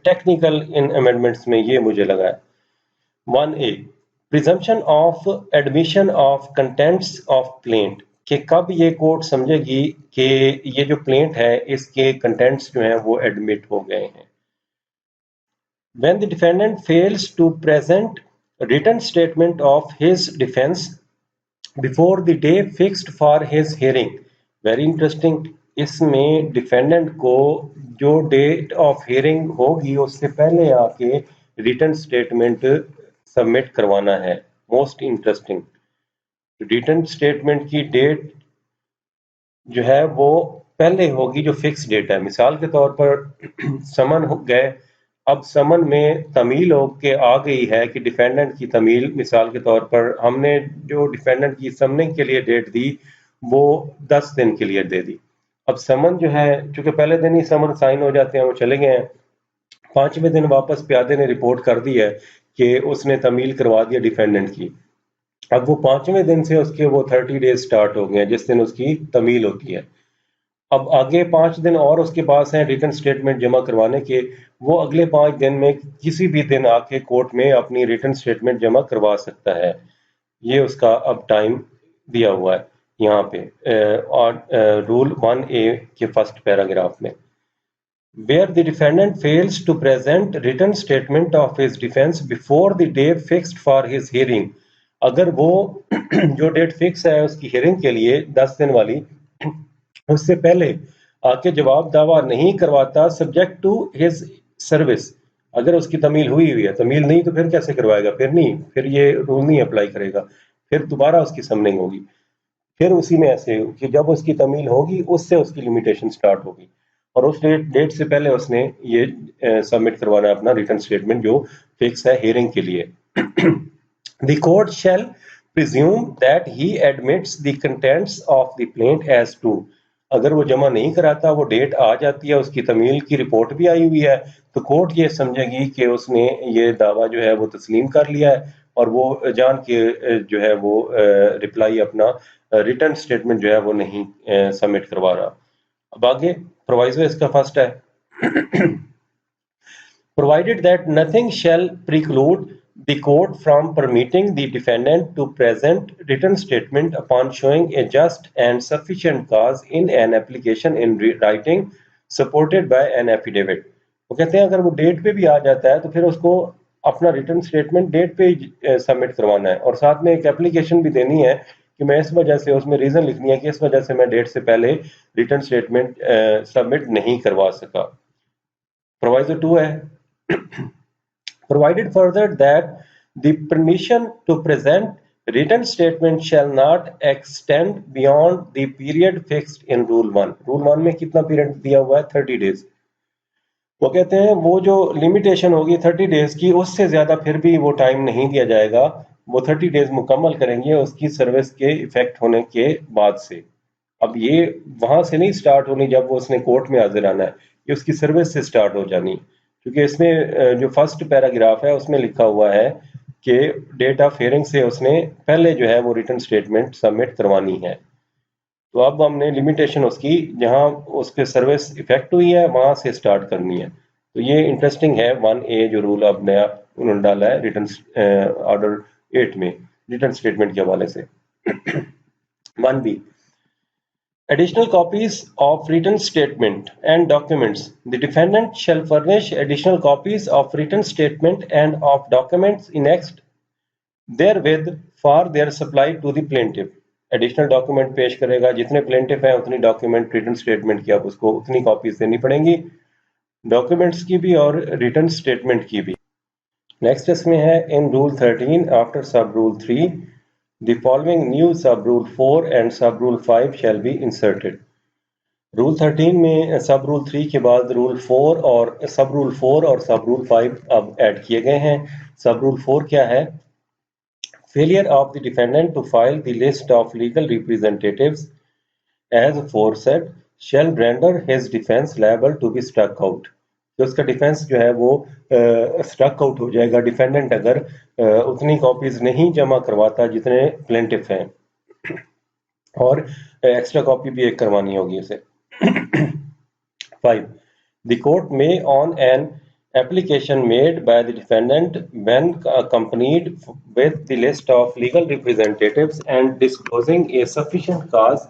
टेक्निकल इन अमेंडमेंट्स में ये मुझे लगा है। 1A, presumption of admission of contents of plaint, कि कब ये कोर्ट समझेगी कि ये जो प्लेंट है इसके कंटेंट्स जो हैं वो एडमिट हो गए हैं। When the defendant fails to present written statement of his defense before the day fixed for his hearing। Very interesting, इसमें डिफेंडेंट को जो डेट ऑफ हियरिंग होगी उससे पहले आके रिटन स्टेटमेंट सबमिट करवाना है। मोस्ट इंटरेस्टिंग, रिटन स्टेटमेंट की डेट जो है वो पहले होगी जो फिक्स डेट है। मिसाल के तौर पर समन हो गए, अब समन में तमील हो के आ गई है कि डिफेंडेंट की तमील, मिसाल के तौर पर हमने जो डिफेंडेंट की समनिंग के लिए डेट दी वो 10 दिन के लिए दे दी। अब समन जो है चूंकि पहले दिन ही समन साइन हो जाते हैं, वो चले गए हैं, 5वें दिन वापस प्यादे ने रिपोर्ट कर दी है कि उसने तमील करवा दिया डिफेंडेंट की। अब वो 5वें दिन से उसके वो 30 डेज स्टार्ट हो गए हैं जिस दिन उसकी तमील होती है। अब आगे 5 दिन और उसके पास हैं रिटन स्टेटमेंट जमा करवाने के, वो अगले 5 दिन में किसी भी दिन आके कोर्ट में अपनी रिटन स्टेटमेंट जमा करवा सकता है। ये उसका अब टाइम दिया हुआ है यहाँ पे और रूल 1A के फर्स्ट पैराग्राफ में। Where the defendant fails to present written statement of his defense before the day fixed for his hearing, अगर वो जो डेट फिक्स है उसकी हियरिंग के लिए 10 दिन वाली, उससे पहले आके जवाब दावा नहीं करवाता सब्जेक्ट टू हिज सर्विस, अगर उसकी तमील हुई है, तमील नहीं तो फिर कैसे करवाएगा, फिर नहीं, फिर ये रूल नहीं अप्लाई करेगा, फिर दोबारा उसकी समनिंग होगी, फिर उसी में ऐसे कि जब उसकी तमील होगी उससे उसकी लिमिटेशन स्टार्ट होगी। और उस डेट से पहले उसने ये सबमिट करवाना है अपना रिटर्न स्टेटमेंट जो फिक्स है हियरिंग के लिए। The court shall presume that he admits the contents of the plaint as true। अगर वो जमा नहीं कराता, वो डेट आ जाती है, उसकी तमील की रिपोर्ट भी आई हुई है, तो कोर्ट ये समझेगी कि उसने ये दावा जो है वो तस्लीम कर लिया है और वो जान के जो है वो रिप्लाई अपना रिटर्न स्टेटमेंट जो है वो नहीं सबमिट करवा रहा। अब आगे प्रोवाइजो इसका फर्स्ट है provided that nothing shall preclude the court from permitting the defendant to present written statement upon showing a just and sufficient cause in an application in writing supported by an affidavit। वो कहते हैं अगर वो date पे भी आ जाता है तो फिर उसको अपना रिटर्न स्टेटमेंट डेट पे ही सबमिट करवाना है और साथ में एक एप्लीकेशन भी देनी है कि मैं इस वजह से, उसमें रीजन लिखनी है कि इस वजह से मैं डेट से पहले रिटर्न स्टेटमेंट सबमिट नहीं करवा सका। प्रोवाइजो 2 है provided further that the permission to present written statement shall not extend beyond the period fixed in rule 1। rule 1 में कितना पीरियड दिया हुआ है 30 डेज। वो कहते हैं वो जो लिमिटेशन होगी 30 डेज की, उससे ज्यादा फिर भी वो टाइम नहीं दिया जाएगा, वो 30 डेज मुकम्मल करेंगे उसकी सर्विस के इफेक्ट होने के बाद से। अब ये वहां से नहीं स्टार्ट होनी जब वो उसने कोर्ट में हाजिर आना है, ये उसकी सर्विस से स्टार्ट हो जानी, क्योंकि इसमें जो फर्स्ट पैराग्राफ है उसमें लिखा हुआ है कि डेट ऑफ हियरिंग से उसने पहले जो है वो रिटर्न स्टेटमेंट सबमिट करवानी है। तो अब हमने लिमिटेशन उसकी जहां उसके सर्विस इफेक्ट हुई है वहां से स्टार्ट करनी है। तो ये इंटरेस्टिंग है 1A जो रूल अब नया उन्होंने डाला है रिटर्न ऑर्डर 8 में रिटर्न स्टेटमेंट के हवाले से। 1B additional copies of written statement and documents। The defendant shall furnish additional copies of written statement and of documents annexed therewith for their supply to the plaintiff। Additional document पेश करेगा, जितने plaintiff हैं उतनी document return statement की आप उसको उतनी copies देनी पड़ेंगी, डॉक्यूमेंट्स की भी और रिटर्न स्टेटमेंट की भी। नेक्स्ट इसमें है इन रूल 13 आफ्टर सब rule 3 the following new sub rule 4 and sub rule 5 shall be inserted। Rule 13 में सब रूल 3 के बाद रूल 4 और सब रूल 4 और सब रूल 5 अब ऐड किए गए हैं। सब रूल 4 क्या है? Failure of the defendant to file the list of legal representatives as aforesaid shall render his defense liable to be struck out। तो उसका डिफेंस जो है वो स्ट्रक आउट हो जाएगा डिफेंडेंट अगर उतनी कॉपीज नहीं जमा करवाता जितने प्लेंटिफ हैं, और एक्स्ट्रा कॉपी भी एक करवानी होगी उसे। 5 The court may on an application made by the defendant when accompanied with the list of legal representatives and disclosing a sufficient cause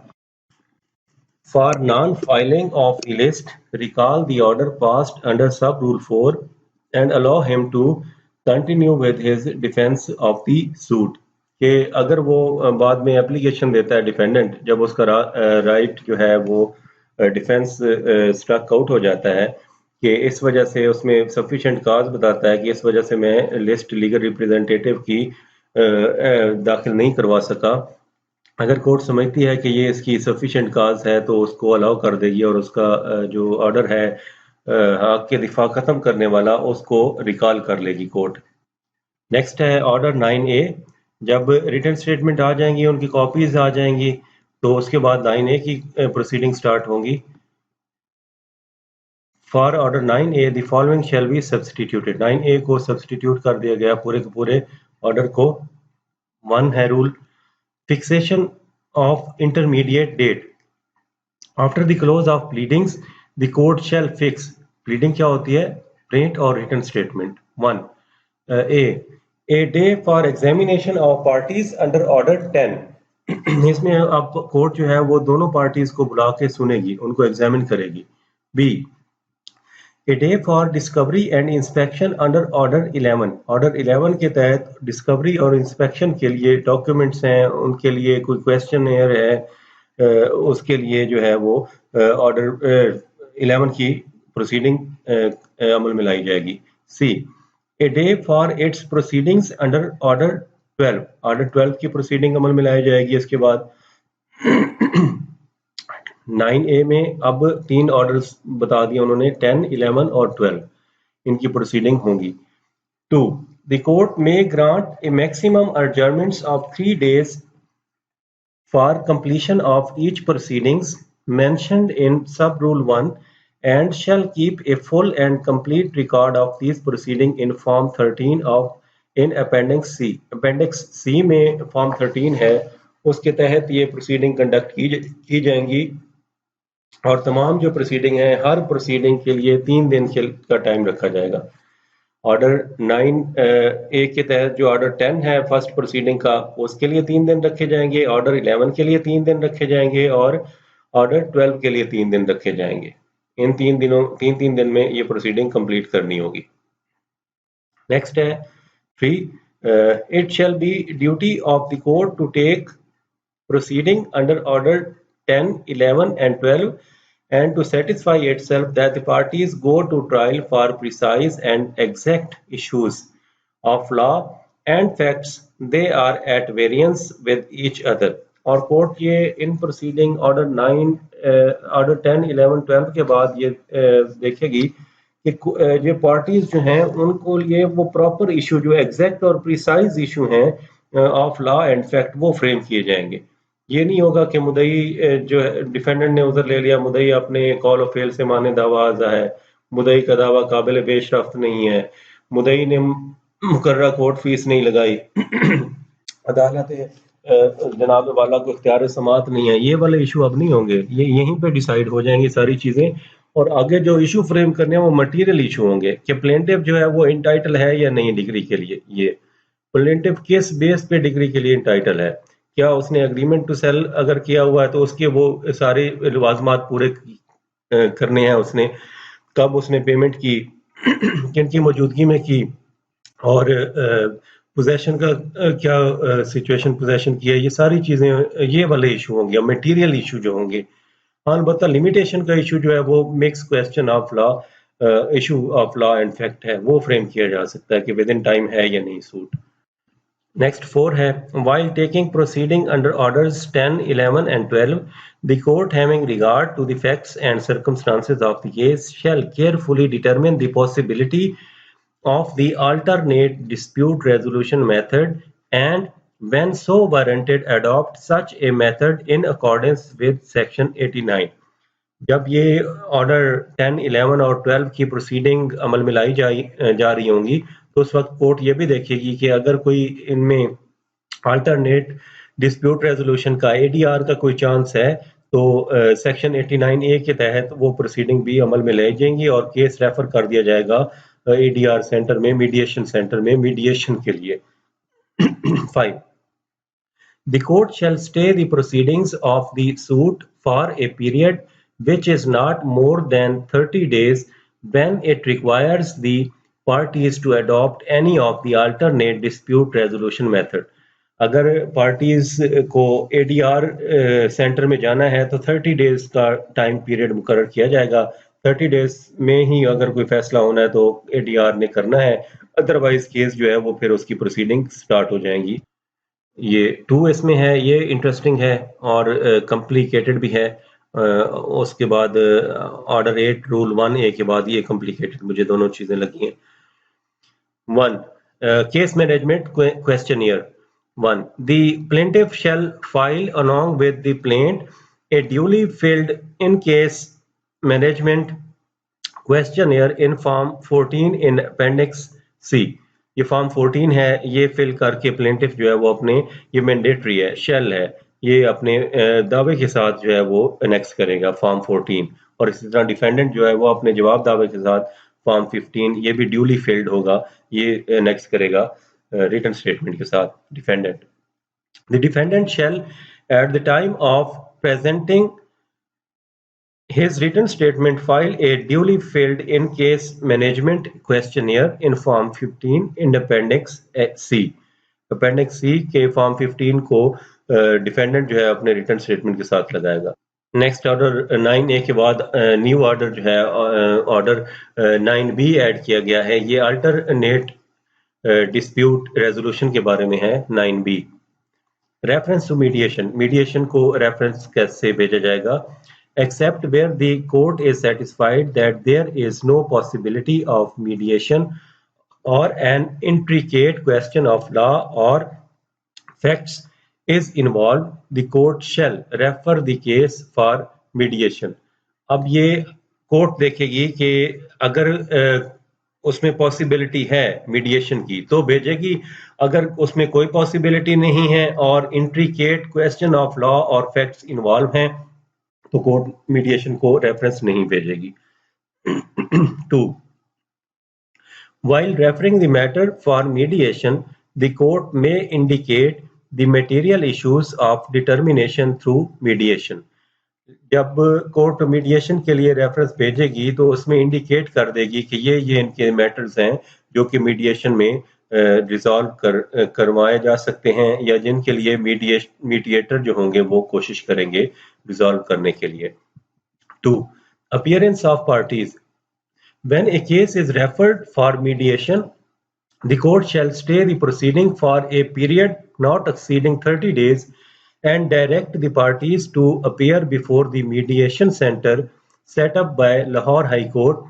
for non-filing of the list recall the order passed under sub rule 4 and allow him to continue with his defense of the suit। कि अगर वो बाद में application देता है defendant, जब उसका right जो है वो डिफेंस स्ट्रक आउट हो जाता है कि इस वजह से उसमें सफिशिएंट काज बताता है कि इस वजह से मैं लिस्ट लीगल रिप्रेजेंटेटिव की दाखिल नहीं करवा सका, अगर कोर्ट समझती है कि ये इसकी सफिशिएंट काज है तो उसको अलाउ कर देगी और उसका जो ऑर्डर है हक के दिफा खत्म करने वाला उसको रिकॉल कर लेगी कोर्ट। नेक्स्ट है ऑर्डर 9A। जब रिटर्न स्टेटमेंट आ जाएंगी, उनकी कॉपीज आ जाएंगी, तो उसके बाद 9A की प्रोसीडिंग स्टार्ट होंगी। For order 9A the following shall be substituted. 9A को सब्स्टिट्यूट कर दिया गया पूरे के पूरे ऑर्डर को। 1 है rule fixation of intermediate date। After the close of pleadings, the court shall fix। pleading क्या होती है? Plaint और written statement। 1 A day for examination of parties under order 10। इसमें अब कोर्ट जो है वो दोनों पार्टीज को बुला के सुनेगी, उनको एग्जामिन करेगी। B A day for discovery and inspection under order 11। Order 11 के तहत डिस्कवरी और इंस्पेक्शन के लिए डॉक्यूमेंट्स हैं, उनके लिए कोई क्वेश्चनएयर है, उसके लिए जो है वो ऑर्डर 11 की प्रोसीडिंग अमल में लाई जाएगी। C A day for its proceedings under order 12। Order 12 की प्रोसीडिंग अमल में लाई जाएगी। इसके बाद 9A में अब 3 ऑर्डर्स बता दिए उन्होंने, 10, 11 और 12 इनकी प्रोसीडिंग होंगी। 2. The court may grant a maximum adjournments of 3 days for completion of each proceedings mentioned in sub-rule 1 and shall keep a full and complete record of these proceedings in Form 13 of in Appendix C. Appendix C में Form 13 है, उसके तहत ये proceeding conduct की जाएंगी और तमाम जो प्रोसीडिंग है हर प्रोसीडिंग के लिए 3 दिन का टाइम रखा जाएगा। ऑर्डर 9A के तहत जो ऑर्डर 10 है फर्स्ट प्रोसीडिंग का, उसके लिए 3 दिन रखे जाएंगे, ऑर्डर 11 के लिए 3 दिन रखे जाएंगे और ऑर्डर 12 के लिए 3 दिन रखे जाएंगे। इन 3 दिन में ये प्रोसीडिंग कंप्लीट करनी होगी। नेक्स्ट है 3. It shall be duty of the court to take proceeding under order 10, 11 and 12 and to satisfy itself that the parties go to trial for precise and exact issues of law and facts they are at variance with each other। और court ये इन proceeding order 10, 11, 12 के बाद ये देखेगी कि जो parties जो हैं उनको लिए वो प्रॉपर इशू जो एग्जैक्ट और प्रिसाइज इशू हैं ऑफ लॉ एंड फैक्ट वो फ्रेम किए जाएंगे। ये नहीं होगा कि मुदई जो डिफेंडेंट ने उधर ले लिया, मुदई अपने कॉल ऑफ फेल से माने दावा आजा है, मुदई का दावा काबिल पेशरफ्त नहीं है, मुदई ने मुकर्रर कोर्ट फीस नहीं लगाई, अदालत जनाब वाला को इख्तियार समात नहीं है, ये वाले इशू अब नहीं होंगे, ये यहीं पे डिसाइड हो जाएंगी सारी चीजें। और आगे जो इशू फ्रेम करने हैं वो मटेरियल इशू होंगे कि प्लेंटिफ जो है वो इंटाइटल है या नहीं डिग्री के लिए, ये प्लेंटिफ किस बेस पे डिग्री के लिए इंटाइटल है, क्या उसने एग्रीमेंट टू सेल अगर किया हुआ है तो उसके वो सारे लवाजमात पूरे करने हैं उसने, कब उसने पेमेंट की, किन की मौजूदगी में की, और पोजेशन का क्या सिचुएशन पोजेशन की है, ये सारी चीजें ये वाले इशू होंगे, मटेरियल इशू जो होंगे। हाँ, अलबत्ता लिमिटेशन का इशू जो है वो mix question of law issue of law and fact है, वो फ्रेम किया जा सकता है कि विद इन टाइम है या नहीं सूट। नेक्स्ट 4 है while taking proceeding under orders 10, 11 and 12 the court having regard to the facts and circumstances of the case shall carefully determine the possibility of the alternate dispute resolution method and when so warranted adopt such a method in accordance with section 89। जब ये order 10, 11 और 12 की proceeding अमल में लाई जा रही होंगी तो उस वक्त कोर्ट ये भी देखेगी कि अगर कोई इनमें अल्टरनेट डिस्प्यूट रेजोल्यूशन का एडीआर का कोई चांस है तो सेक्शन 89A के तहत वो प्रोसीडिंग भी अमल में लाई जाएंगी और केस रेफर कर दिया जाएगा एडीआर सेंटर में, मीडिएशन सेंटर में मीडिएशन के लिए। 5. The court shall stay the proceedings of the suit for a period which is not more than 30 days when it requires the parties to adopt any of the alternate dispute resolution method। अगर parties को ADR centre में जाना है तो 30 days का time period मुकर्रर किया जाएगा, 30 डेज में ही अगर कोई फैसला होना है तो एडीआर ने करना है, अदरवाइज केस जो है वो फिर उसकी प्रोसीडिंग स्टार्ट हो जाएंगी। ये 2 इसमें है, ये इंटरेस्टिंग है और कॉम्प्लिकेटेड भी है। उसके बाद ऑर्डर 8 रूल 1A के बाद ये कॉम्प्लिकेटेड मुझे दोनों चीजें लगी हैं। 1. Case management questionnaire। 1. The plaintiff shall file along with the plaint a duly filled in case management questionnaire in form 14 in appendix C। ये फॉर्म 14 है, ये फिल करके प्लेंटिफ जो है वो अपने, ये मैंडेटरी है, शेल है, ये अपने दावे के साथ जो है वो एनेक्स करेगा फॉर्म 14। और इसी तरह डिफेंडेंट जो है वो अपने जवाब दावे के साथ फॉर्म 15 ये भी ड्यूली फिल्ड होगा, ये एनेक्स करेगा रिटन स्टेटमेंट के साथ defendant. The defendant shall at the time of presenting his written statement file a duly filled in case management questionnaire in form 15 in appendix C। Appendix सी के form 15 को defendant जो है अपने written statement के साथ लगाएगा। नेक्स्ट ऑर्डर 9A के बाद न्यू ऑर्डर जो है ऑर्डर 9B ऐड किया गया है, ये अल्टरनेट डिस्प्यूट रेजोल्यूशन के बारे में है 9B। Reference to mediation, mediation को रेफरेंस कैसे भेजा जाएगा। except where the court is satisfied that there is no possibility of mediation or an intricate question of law or facts is involved, the court shall refer the case for mediation. अब ये court देखेगी कि अगर उसमें possibility है mediation की तो भेजेगी, अगर उसमें कोई पॉसिबिलिटी नहीं है और इंट्रिकेट क्वेश्चन ऑफ लॉ और फैक्ट्स इन्वॉल्व हैं तो कोर्ट मीडिएशन को रेफरेंस नहीं भेजेगी। 2. While referring the matter for mediation, the court may indicate the material issues of determination through mediation. जब कोर्ट मीडिएशन के लिए रेफरेंस भेजेगी तो उसमें इंडिकेट कर देगी कि ये इनके मैटर्स हैं जो कि मीडिएशन में रिजॉल्व करवाए जा सकते हैं या जिनके लिए मीडिएटर जो होंगे वो कोशिश करेंगे रिजॉल्व करने के लिए। 2. Appearance of parties. When a case is referred for mediation, the court shall stay the proceeding for a period not exceeding 30 days and direct the parties to appear before the mediation center set up by Lahore High Court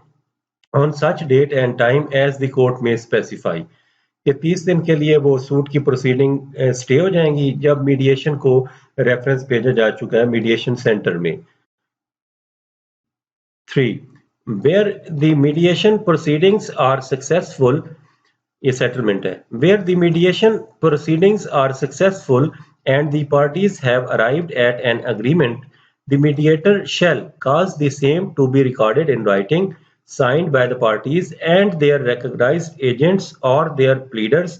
on such date and time as the court may specify. कि 30 दिन के लिए वो suit की proceeding stay हो जाएंगी जब mediation को रेफरेंस भेजा जा चुका है मीडिएशन सेंटर में। 3. Where the mediation proceedings are successful, ये settlement है, where the mediation proceedings are successful and the parties have arrived at an agreement, the mediator shall cause the same to be recorded in writing, signed by the parties and their recognized agents or their pleaders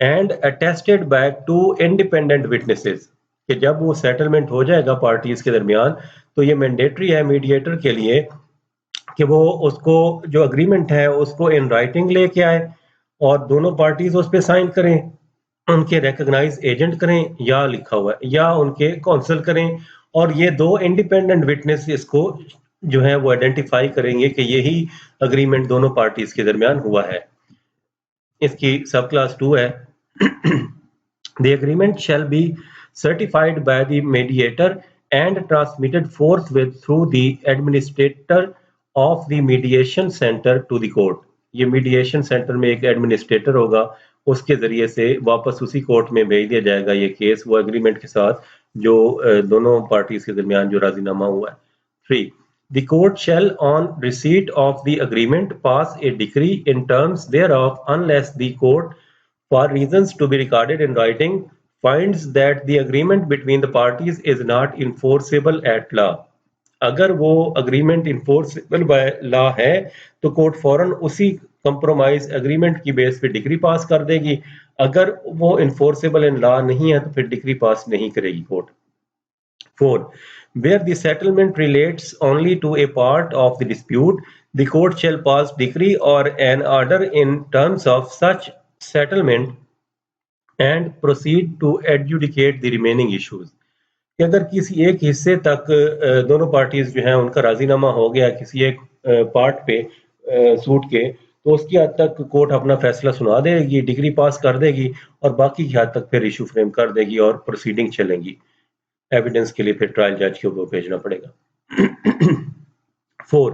and attested by 2 independent witnesses. कि जब वो settlement हो जाएगा parties के दरमियान तो ये mandatory है मीडिएटर के लिए कि वो उसको जो अग्रीमेंट है उसको इन राइटिंग लेके आए और दोनों पार्टीज उस पर साइन करें, उनके रिकॉग्नाइज एजेंट करें या लिखा हुआ है या उनके काउंसिल करें और ये 2 इंडिपेंडेंट विटनेस इसको जो है वो आइडेंटिफाई करेंगे कि यही अग्रीमेंट दोनों पार्टीज के दरमियान हुआ है। इसकी सब क्लास 2 है। The agreement shall be certified by the mediator and transmitted forthwith through the administrator of the mediation center to the court. ये मीडिएशन सेंटर में एक एडमिनिस्ट्रेटर होगा, उसके जरिए से वापस उसी कोर्ट में भेज दिया जाएगा ये केस वो एग्रीमेंट के साथ जो दोनों पार्टीज के दरमियान जो राजीनामा हुआ है। 3. The court shall on receipt of the agreement pass a decree in terms thereof unless the court for reasons to be recorded in writing finds that the agreement between the parties is not enforceable at law. अगर वो agreement enforceable by law है तो court फौरन उसी compromise agreement की base पे degree पास कर देगी, अगर वो इन्फोर्सेबल इन लॉ नहीं है तो फिर डिग्री पास नहीं करेगी court. 4. Where the settlement relates only to a part of the dispute, the court shall pass decree or an order in terms of such settlement and proceed to adjudicate the remaining issues. कि अगर किसी एक हिस्से तक दोनों parties जो हैं उनका राजीनामा हो गया किसी एक पार्ट पे सूट के तो उसकी हद तक कोर्ट अपना फैसला सुना देगी, डिग्री पास कर देगी और बाकी की हद तक फिर इशू फ्रेम कर देगी और प्रोसीडिंग चलेंगी। एविडेंस के लिए फिर ट्रायल जज के ऊपर भेजना पड़ेगा। 4.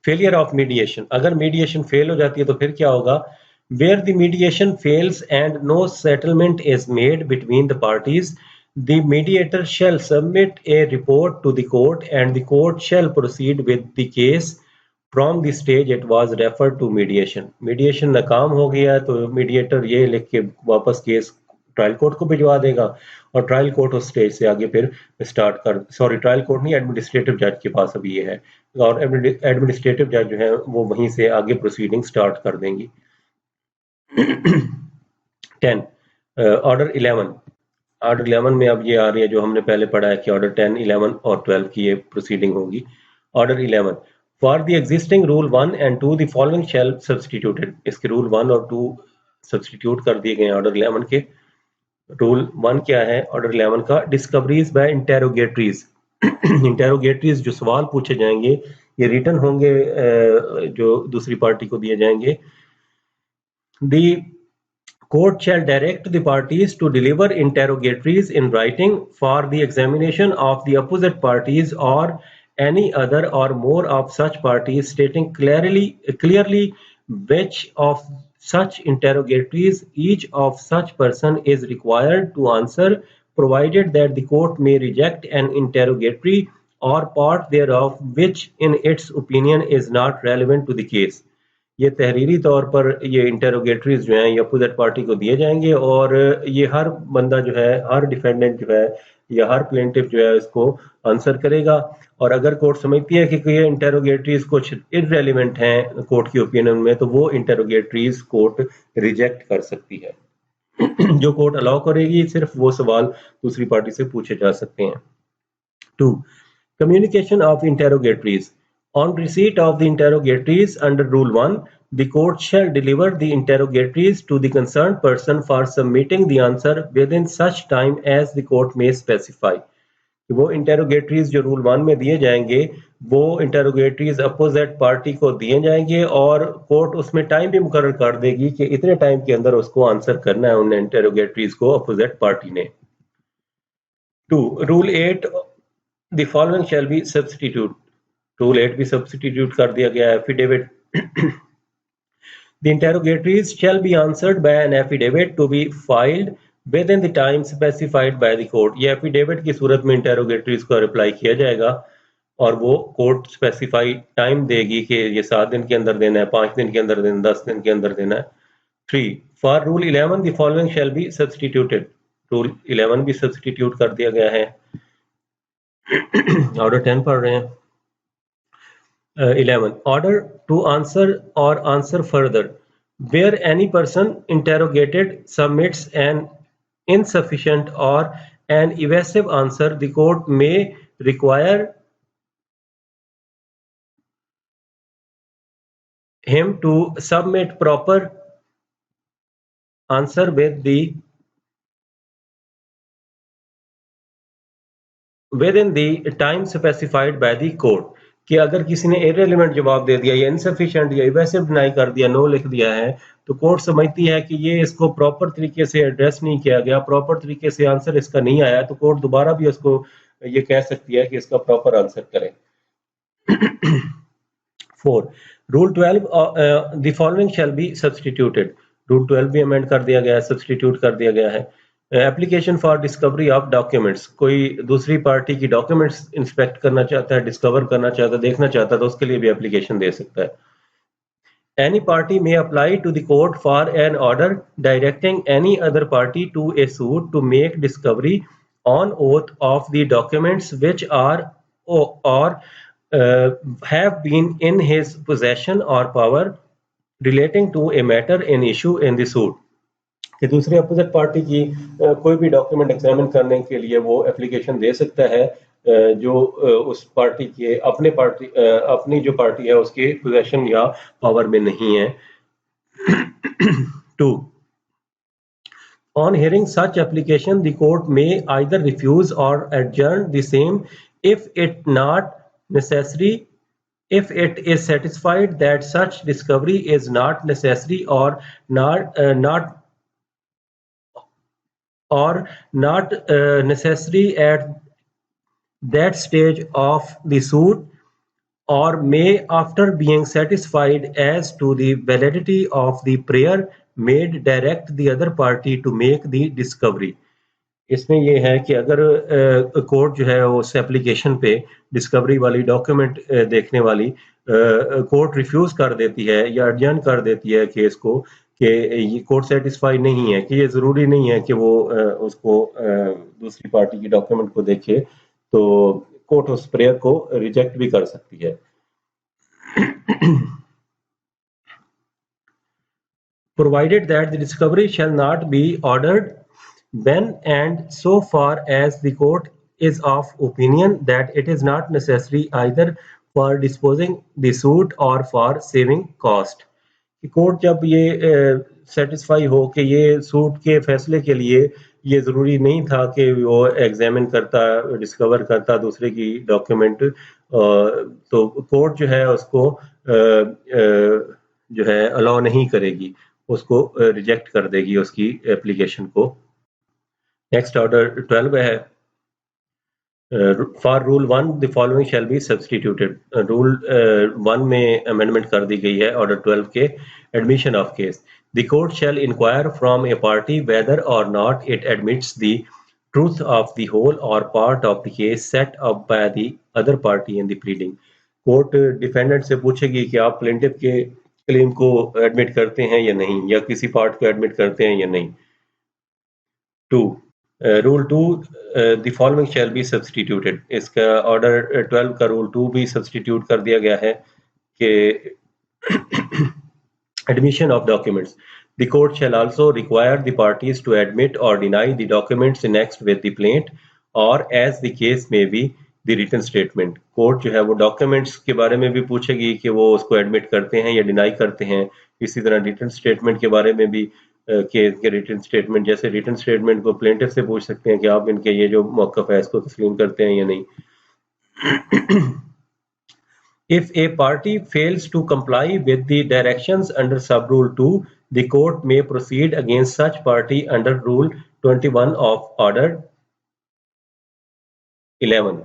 Failure of mediation. अगर मीडिएशन फेल हो जाती है तो फिर क्या होगा? Where the mediation fails and no settlement is made between the parties, the mediator shall submit a report to the court and the court shall proceed with the case from the stage it was referred to mediation. Mediation नाकाम हो गया तो mediator ये लिख के वापस case trial court को भिजवा देगा और ट्रायल कोर्ट उस स्टेज से आगे फिर ट्रायल कोर्ट नहीं, एडमिनिस्ट्रेटिव जज के पास अभी ये है और एडमिनिस्ट्रेटिव जज जो है वो वहीं से आगे प्रोसीडिंग स्टार्ट कर देंगी। 10. ऑर्डर 11. ऑर्डर 11 में अब ये आ रही है जो हमने पहले पढ़ा है कि ऑर्डर 10, 11 और 12 की ये प्रोसीडिंग होगी। Order 11. For the existing rule 1 and 2 the following shell substituted. इसके रूल 1 और 2 सब्स्टिट्यूट कर दिए गए ऑर्डर 11 के। रूल 1 क्या है ऑर्डर 11 का? Discoveries bye interrogatories. इंटेरोगेटरीज जो सवाल पूछे जाएंगे ये रिटन होंगे जो दूसरी पार्टी को दिए जाएंगे। The court shall direct the parties to deliver interrogatories in writing for the examination of the opposite parties or any other or more of such parties, stating clearly which of such interrogatories each of such person is required to answer, provided that the court may reject an interrogatory or part thereof which in its opinion is not relevant to the case. ये तहरीरी तौर पर ये interrogatories जो हैं ये opposite party को दिए जाएंगे और ये हर बंदा जो है, हर डिफेंडेंट जो है या हर प्लेंटिफ जो है इसको आंसर करेगा। और अगर कोर्ट समझती है कि ये इंटेरोगेटरीज कुछ इररेलेवेंट हैं कोर्ट की ओपिनियन में, तो वो इंटेरोगेटरीज कोर्ट रिजेक्ट कर सकती है। जो कोर्ट अलाउ करेगी सिर्फ वो सवाल दूसरी पार्टी से पूछे जा सकते हैं। 2. Communication of interrogatories. On receipt of the interrogatories under Rule 1, the court shall deliver the interrogatories to the concerned person for submitting the answer within such time as the court may specify. वो interrogatories जो rule 1 में दिए जाएंगे वो interrogatories opposite party को दिए जाएंगे और कोर्ट उसमें टाइम भी मुकर्रर कर देगी कि इतने टाइम के अंदर उसको आंसर करना है उन इंटेरोगेटरीज को अपोजिट पार्टी ने। 2. Rule 8, the following shall be substitute. Rule 8 भी सब्स्टिट्यूट कर दिया गया है। Affidavit The interrogatories shall be answered by an affidavit to be filed within the time specified by the court. ये एफिडेविट की सूरत में इंटेरोगेटरीज को रिप्लाई किया जाएगा और वो कोर्ट स्पेसिफाई टाइम देगी कि ये 7 दिन के अंदर देना है, 5 दिन के अंदर देना है, 10 दिन के अंदर देना है। 3. For Rule 11 the following shall be substituted. Rule 11 भी सब्स्टिट्यूट कर दिया गया है। ऑर्डर 10 पढ़ रहे हैं। 11. Order to answer or answer further. Where any person interrogated submits an insufficient or an evasive answer, the court may require him to submit proper answer within the time specified by the court. कि अगर किसी ने irrelevant जवाब दे दिया या insufficient या evasive deny कर दिया, नो लिख दिया है, तो कोर्ट समझती है कि ये इसको प्रॉपर तरीके से एड्रेस नहीं किया गया, प्रॉपर तरीके से आंसर इसका नहीं आया, तो कोर्ट दोबारा भी उसको ये कह सकती है कि इसका प्रॉपर आंसर करें। 4. Rule 12 the following shall be substituted. Rule 12 भी अमेंड कर दिया गया है, सब्स्टिट्यूट कर दिया गया है। Application for discovery of documents. कोई दूसरी पार्टी की डॉक्यूमेंट्स इंस्पेक्ट करना चाहता है, डिस्कवर करना चाहता है, देखना चाहता है, तो उसके लिए भी एप्लीकेशन दे सकता है। Any party may apply to the court for an order directing any other party to a suit to make discovery on oath of the documents which are or have been in his possession or power relating to a matter in issue in the suit. कि दूसरी opposite party की कोई भी document examine करने के लिए वो application दे सकता है जो उस पार्टी के अपनी जो पार्टी है उसके पोजेशन या पावर में नहीं है। 2. On hearing such application, the court may either refuse or adjourn the same if it is satisfied that such discovery is not necessary or not necessary at that stage of the suit, or may, after being satisfied as to the validity of the prayer made, direct the other party to make the discovery. इसमें ये है कि अगर court जो है उस application पे discovery वाली डॉक्यूमेंट देखने वाली कोर्ट रिफ्यूज कर देती है या अर्जन कर देती है केस को कि ये कोर्ट सेटिस्फाई नहीं है, कि ये ज़रूरी नहीं है कि वो उसको दूसरी पार्टी की डॉक्यूमेंट को देखे, तो कोर्ट उस प्रेयर को रिजेक्ट भी कर सकती है। Provided that the discovery shall not be ordered when and so far as the court is of opinion that it is not necessary either for disposing the suit or for saving cost. कि court जब ये satisfy हो कि ये suit के फैसले के लिए ये ज़रूरी नहीं था कि वो एग्जामिन करता, डिस्कवर करता दूसरे की डॉक्यूमेंट, तो कोर्ट जो है उसको जो है अलाउ नहीं करेगी, उसको रिजेक्ट कर देगी उसकी एप्लीकेशन को। नेक्स्ट ऑर्डर 12 है। For rule 1 the following shall be substituted. Rule 1 में अमेंडमेंट कर दी गई है ऑर्डर 12 के admission of case. The court shall inquire from a party whether or not it admits the truth of the whole or part of the case set up by the other party in the pleading. Court defendant से पूछेगी कि आप plaintiff के claim को admit करते हैं या नहीं, या किसी पार्ट को एडमिट करते हैं या नहीं। 2 rule 2 the following shall be substituted. इसका ऑर्डर 12 का रूल 2 भी सब्स्टिट्यूट कर दिया गया है कि admission of documents. The court shall also require the parties to admit or deny the documents annexed with the plaint or as the case may be the written statement. Court जो है वो documents के बारे में भी पूछेगी कि वो उसको एडमिट करते हैं या डिनाई करते हैं। इसी तरह रिटन स्टेटमेंट के बारे में भी के रिटन स्टेटमेंट, जैसे रिटन स्टेटमेंट को प्लेंटिफ से पूछ सकते हैं कि आप इनके ये जो मौक़िफ़ है इसको तस्लीम करते हैं या नहीं। If a party fails to comply with the directions under sub-rule 2, the court may proceed against such party under Rule 21 of Order 11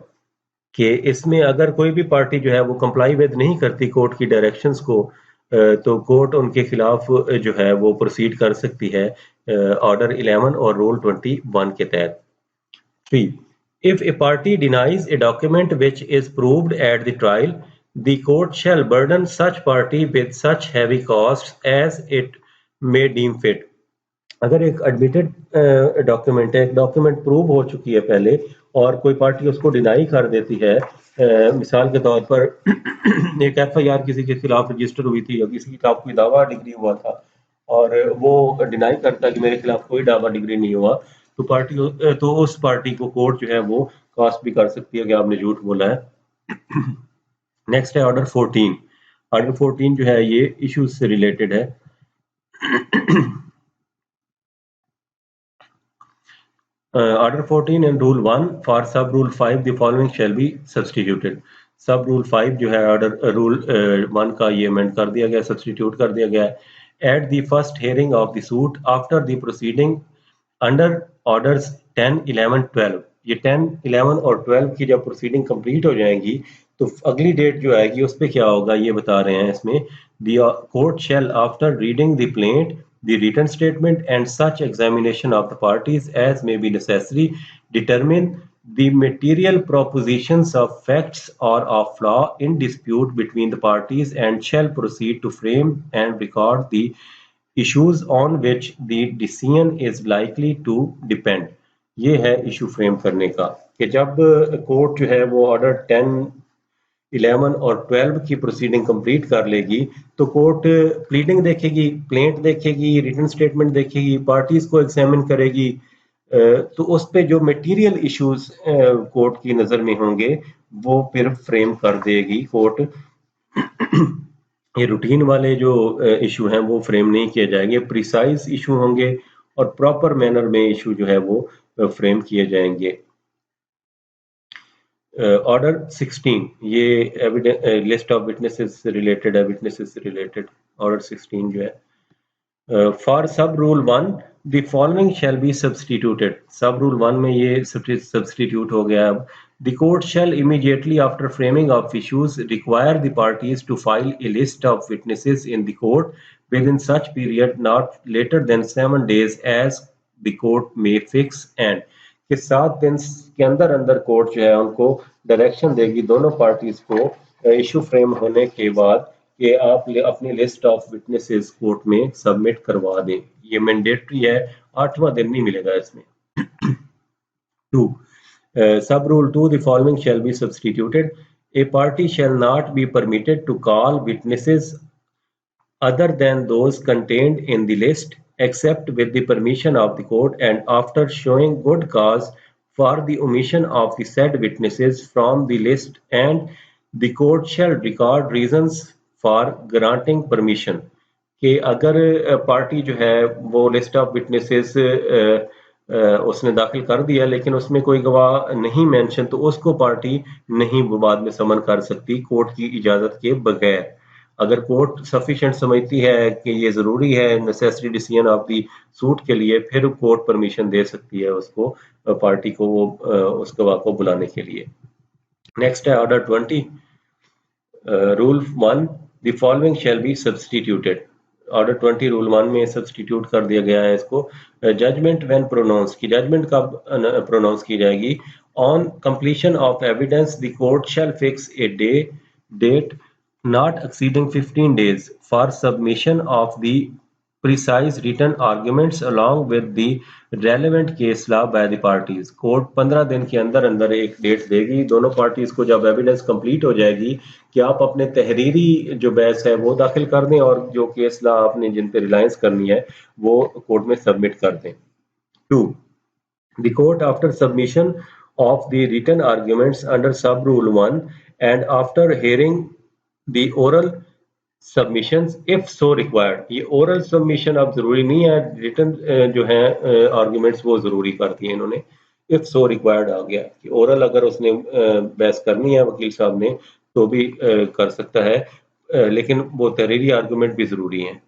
कि इसमें अगर कोई भी पार्टी जो है वो कंप्लाई विद नहीं करती कोर्ट की डायरेक्शंस को, तो कोर्ट उनके खिलाफ जो है वो प्रोसीड कर सकती है ऑर्डर 11 और रूल 21 के तहत। 3. If a party denies a document which is proved at the trial, the court shall burden such party with such heavy costs as it may deem fit. अगर एक एडमिटेड डॉक्यूमेंट है, एक document prove हो चुकी है पहले और कोई पार्टी उसको डिनाई कर देती है, मिसाल के तौर पर एक एफआईआर किसी के खिलाफ रजिस्टर हुई थी या किसी के खिलाफ कोई दावा डिग्री हुआ था और वो डिनाई करता है कि मेरे खिलाफ कोई दावा डिग्री नहीं हुआ, तो उस पार्टी को कोर्ट जो है वो कास्ट भी कर सकती है कि आपने झूठ बोला है। नेक्स्ट है ऑर्डर 14। ऑर्डर 14 जो है ये इश्यूज से रिलेटेड है। Order 14 and Rule 1 for Sub Rule 5 the following shall be substituted. Sub Rule 5 जो है ऑर्डर रूल 1 का ये अमेंड कर दिया गया, सब्स्टिट्यूट कर दिया गया है। At the first hearing of the suit after the proceeding under orders 10, 11, 12, ये 10, 11 और 12 की जब प्रोसीडिंग कंप्लीट हो जाएंगी तो अगली डेट जो आएगी उस पर क्या होगा ये बता रहे हैं इसमें। The court shall after reading the plaint, the written statement and such examination of the parties as may be necessary, determine the material propositions of facts or of law in dispute between the parties and shall proceed to frame and record the issues on which the decision is likely to depend. ये है issue frame करने का कि जब court जो है वो order 10, 11 और 12 की प्रोसीडिंग कंप्लीट कर लेगी तो कोर्ट प्लीडिंग देखेगी, प्लेंट देखेगी, रिटन स्टेटमेंट देखेगी, पार्टीज को एग्जामिन करेगी, तो उस पे जो मटेरियल इश्यूज कोर्ट की नज़र में होंगे वो फिर फ्रेम कर देगी कोर्ट। ये रूटीन वाले जो इशू हैं वो फ्रेम नहीं किए जाएंगे, प्रिसाइज इशू होंगे और प्रॉपर मैनर में इशू जो है वो फ्रेम किए जाएंगे। ऑर्डर 16 ये लिस्ट ऑफ विटनेसेस से रिलेटेड है, विटनेसेस से रिलेटेड ऑर्डर 16 जो है। For sub rule 1 the following shall be substituted. Sub rule 1 में ये सब्स्टिट्यूट हो गया। अब the court shall immediately after framing of issues require the parties to file a list of witnesses in the court with in such period not later than 7 days as the court may fix, and कि 7 दिन के अंदर अंदर court जो है उनको direction देगी दोनों पार्टीज को इशू फ्रेम होने के बाद कि आप अपनी लिस्ट ऑफ विटनेसेस कोर्ट में सबमिट करवा दें। ये मैंडेटरी है, 8वां दिन नहीं मिलेगा इसमें। 2. Sub Rule 2 the following shall be substituted. A party shall not be permitted to call witnesses other than those contained in the list except with the permission of the court and after showing good cause for the omission of the said witnesses from the list, and the court shall record reasons for granting permission. कि अगर party जो है वो list of witnesses उसने दाखिल कर दिया लेकिन उसमें कोई गवाह नहीं मेंशन तो उसको पार्टी नहीं बाद में समन कर सकती कोर्ट की इजाजत के बगैर। अगर कोर्ट सफिशिएंट समझती है कि ये ज़रूरी है necessary decision of the suit के लिए, फिर कोर्ट परमिशन दे सकती है उसको पार्टी को वो उस गवाह को बुलाने के लिए। नेक्स्ट है order 20 rule 1 the following shall be substituted. Order 20 rule 1 में सब्स्टिट्यूट कर दिया गया है इसको। जजमेंट व्हेन प्रोनाउंस की जजमेंट कब प्रोनाउंस की जाएगी? On completion of evidence the court shall fix a date not exceeding 15 days for submission of the precise written arguments along with the relevant case law by the parties। Court 15 दिन के अंदर अंदर एक date देगी दोनों parties को, जब evidence complete हो जाएगी कि आप अपने तहरीरी जो बहस है वो दाखिल कर दें और जो केस लॉ आपने जिन पे रिलायंस करनी है वो कोर्ट में सबमिट कर दें। 2 the court after submission of the written arguments under sub rule 1 and after hearing the oral submissions if so required। ये oral submission अब जरूरी नहीं है, written जो है arguments वो जरूरी कर दिए इन्होंने। if so required आ गया कि oral अगर उसने बहस करनी है वकील साहब ने तो भी कर सकता है, लेकिन वो तहरीरी आर्गूमेंट भी जरूरी है।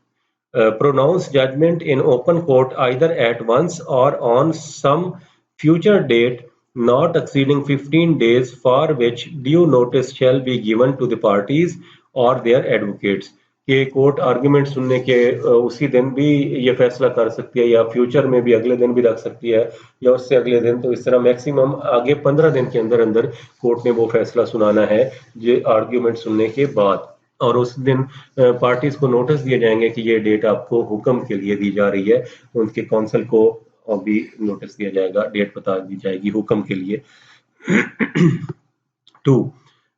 pronounce judgment in open court either at once or on some future date not exceeding 15 days for which due notice shall be given to the parties or their advocates। कि कोर्ट आर्गुमेंट सुनने के उसी दिन भी ये फैसला कर सकती है या फ्यूचर में भी अगले दिन भी रख सकती है या उससे अगले दिन, तो इस तरह मैक्सिमम आगे 15 दिन के अंदर अंदर कोर्ट ने वो फैसला सुनाना है ये आर्गुमेंट सुनने के बाद, और उस दिन पार्टीज को नोटिस दिए जाएंगे कि ये डेट आपको हुक्म के लिए दी जा रही है, उनके काउंसिल को भी नोटिस दिया जाएगा, डेट बता दी जाएगी हुक्म के लिए। 2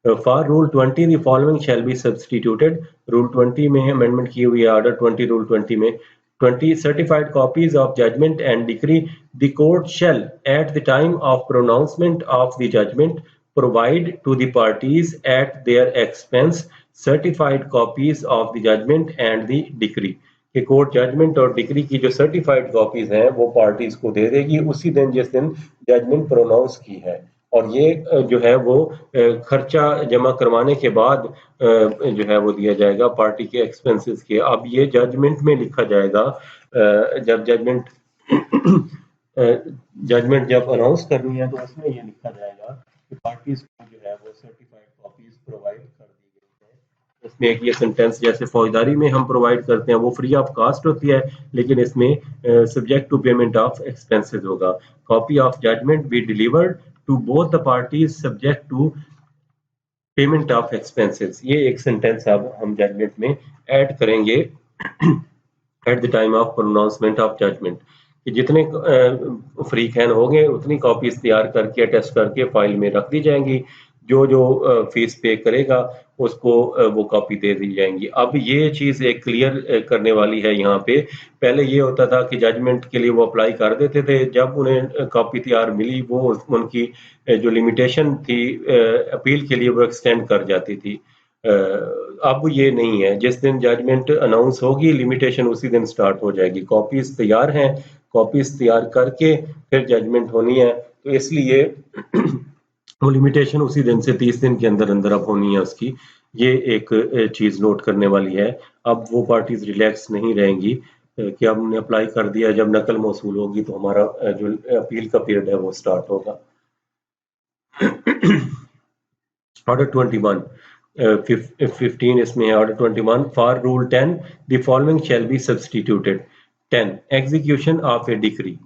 for rule 20 the following shall be substituted. Rule 20 में अमेंडमेंट की हुई है ऑर्डर 20 रूल 20 में। 20 certified copies of judgment and decree the court shall at the time of pronouncement of the judgment provide to the parties at their expense certified copies of the judgment and the decree। कि court judgement और decree की जो certified copies हैं वो parties को दे देगी उसी दिन जिस दिन जजमेंट प्रोनाउंस की है, और ये जो है वो खर्चा जमा करवाने के बाद जो है वो दिया जाएगा पार्टी के एक्सपेंसेस के। अब ये जजमेंट में लिखा जाएगा, जब जजमेंट जब अनाउंस करनी है तो उसमें ये लिखा जाएगा कि पार्टीज को जो है वो सर्टिफाइड कॉपीज प्रोवाइड कर दी गई है। इसमें एक ये सेंटेंस जैसे फौजदारी में हम प्रोवाइड करते हैं वो फ्री ऑफ कास्ट होती है, लेकिन इसमें subject to payment of expenses होगा। Copy of judgment be delivered to both the parties subject to payment of expenses। ये एक सेंटेंस अब हम जजमेंट में ऐड करेंगे at the time of pronouncement of judgment कि जितने फ्री कैन होंगे उतनी कॉपीज तैयार करके अटेस्ट करके फाइल में रख दी जाएंगी, जो फीस पे करेगा उसको वो कॉपी दे दी जाएंगी। अब ये चीज़ एक क्लियर करने वाली है यहाँ पे। पहले ये होता था कि जजमेंट के लिए वो अप्लाई कर देते थे, जब उन्हें कॉपी तैयार मिली वो उनकी जो लिमिटेशन थी अपील के लिए वो एक्सटेंड कर जाती थी। अब ये नहीं है, जिस दिन जजमेंट अनाउंस होगी लिमिटेशन उसी दिन स्टार्ट हो जाएगी। कॉपीज तैयार हैं, कॉपीज तैयार करके फिर जजमेंट होनी है, तो इसलिए वो लिमिटेशन उसी दिन से 30 दिन के अंदर अंदर अब होनी है उसकी। ये एक चीज नोट करने वाली है। अब वो पार्टीज रिलैक्स नहीं रहेंगी कि अब हमने अप्लाई कर दिया, जब नकल मौसूल होगी तो हमारा जो अपील का पीरियड है वो स्टार्ट होगा। ऑर्डर 21 15 इसमें order 21 for rule 10 the following shall be substituted. 10 execution of A decree.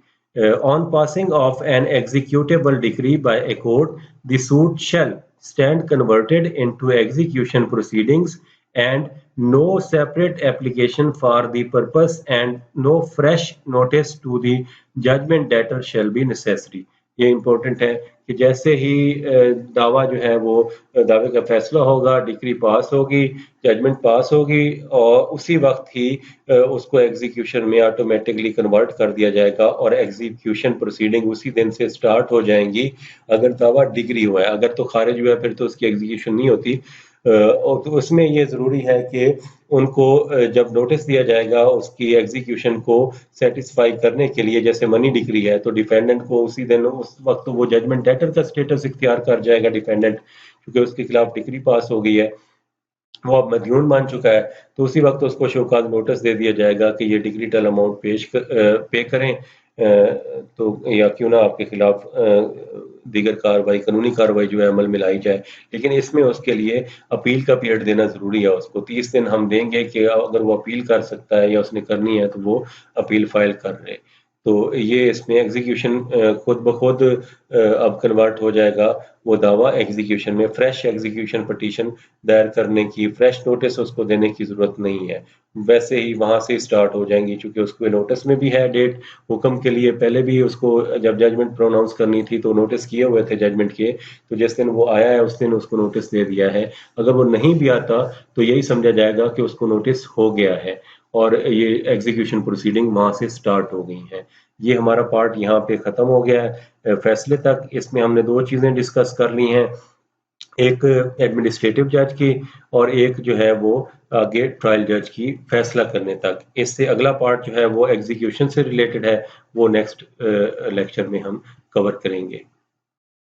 On passing of an executable decree by a court, the suit shall stand converted into execution proceedings, and no separate application for the purpose and no fresh notice to the judgment debtor shall be necessary। ये important है कि जैसे ही दावा जो है वो दावे का फैसला होगा, डिक्री पास होगी, जजमेंट पास होगी और उसी वक्त ही उसको एग्जीक्यूशन में ऑटोमेटिकली कन्वर्ट कर दिया जाएगा और एग्जीक्यूशन प्रोसीडिंग उसी दिन से स्टार्ट हो जाएंगी अगर दावा डिग्री हुआ है। अगर तो खारिज हुआ है फिर तो उसकी एग्जीक्यूशन नहीं होती। और तो उसमें ये ज़रूरी है कि उनको जब नोटिस दिया जाएगा उसकी एग्जीक्यूशन को सेटिस्फाई करने के लिए, जैसे मनी डिक्री है तो डिफेंडेंट को उसी दिन उस वक्त वो जजमेंट डेटर का स्टेटस इख्तियार कर जाएगा डिफेंडेंट, क्योंकि उसके खिलाफ डिक्री पास हो गई है। वो अब मदयून मान चुका है, तो उसी वक्त उसको शोकाज नोटिस दे दिया जाएगा कि ये डिक्रीटल अमाउंट पे करें, तो या क्यों ना आपके खिलाफ दीगर कार्रवाई, कानूनी कार्रवाई जो है अमल में लाई जाए। लेकिन इसमें उसके लिए अपील का पीरियड देना ज़रूरी है। उसको 30 दिन हम देंगे कि अगर वो अपील कर सकता है या उसने करनी है तो वो अपील फाइल कर ले। तो ये इसमें एग्जीक्यूशन खुद ब खुद अब कन्वर्ट हो जाएगा, वो दावा एग्जीक्यूशन में। फ्रेश एग्जीक्यूशन पटिशन दायर करने की, फ्रेश नोटिस उसको देने की ज़रूरत नहीं है। वैसे ही वहाँ से स्टार्ट हो जाएंगी, चूंकि उसको नोटिस में भी है डेट हुक्म के लिए। पहले भी उसको जब जजमेंट प्रोनाउंस करनी थी तो नोटिस किए हुए थे जजमेंट के, तो जिस दिन वो आया है उस दिन उसको नोटिस दे दिया है। अगर वो नहीं भी आता तो यही समझा जाएगा कि उसको नोटिस हो गया है और ये एग्जीक्यूशन प्रोसीडिंग वहां से स्टार्ट हो गई है। ये हमारा पार्ट यहाँ पे खत्म हो गया है फैसले तक। इसमें हमने दो चीजें डिस्कस कर ली हैं, एक एडमिनिस्ट्रेटिव जज की और एक जो है वो आगे ट्रायल जज की फैसला करने तक। इससे अगला पार्ट जो है वो एग्जीक्यूशन से रिलेटेड है, वो नेक्स्ट लेक्चर में हम कवर करेंगे।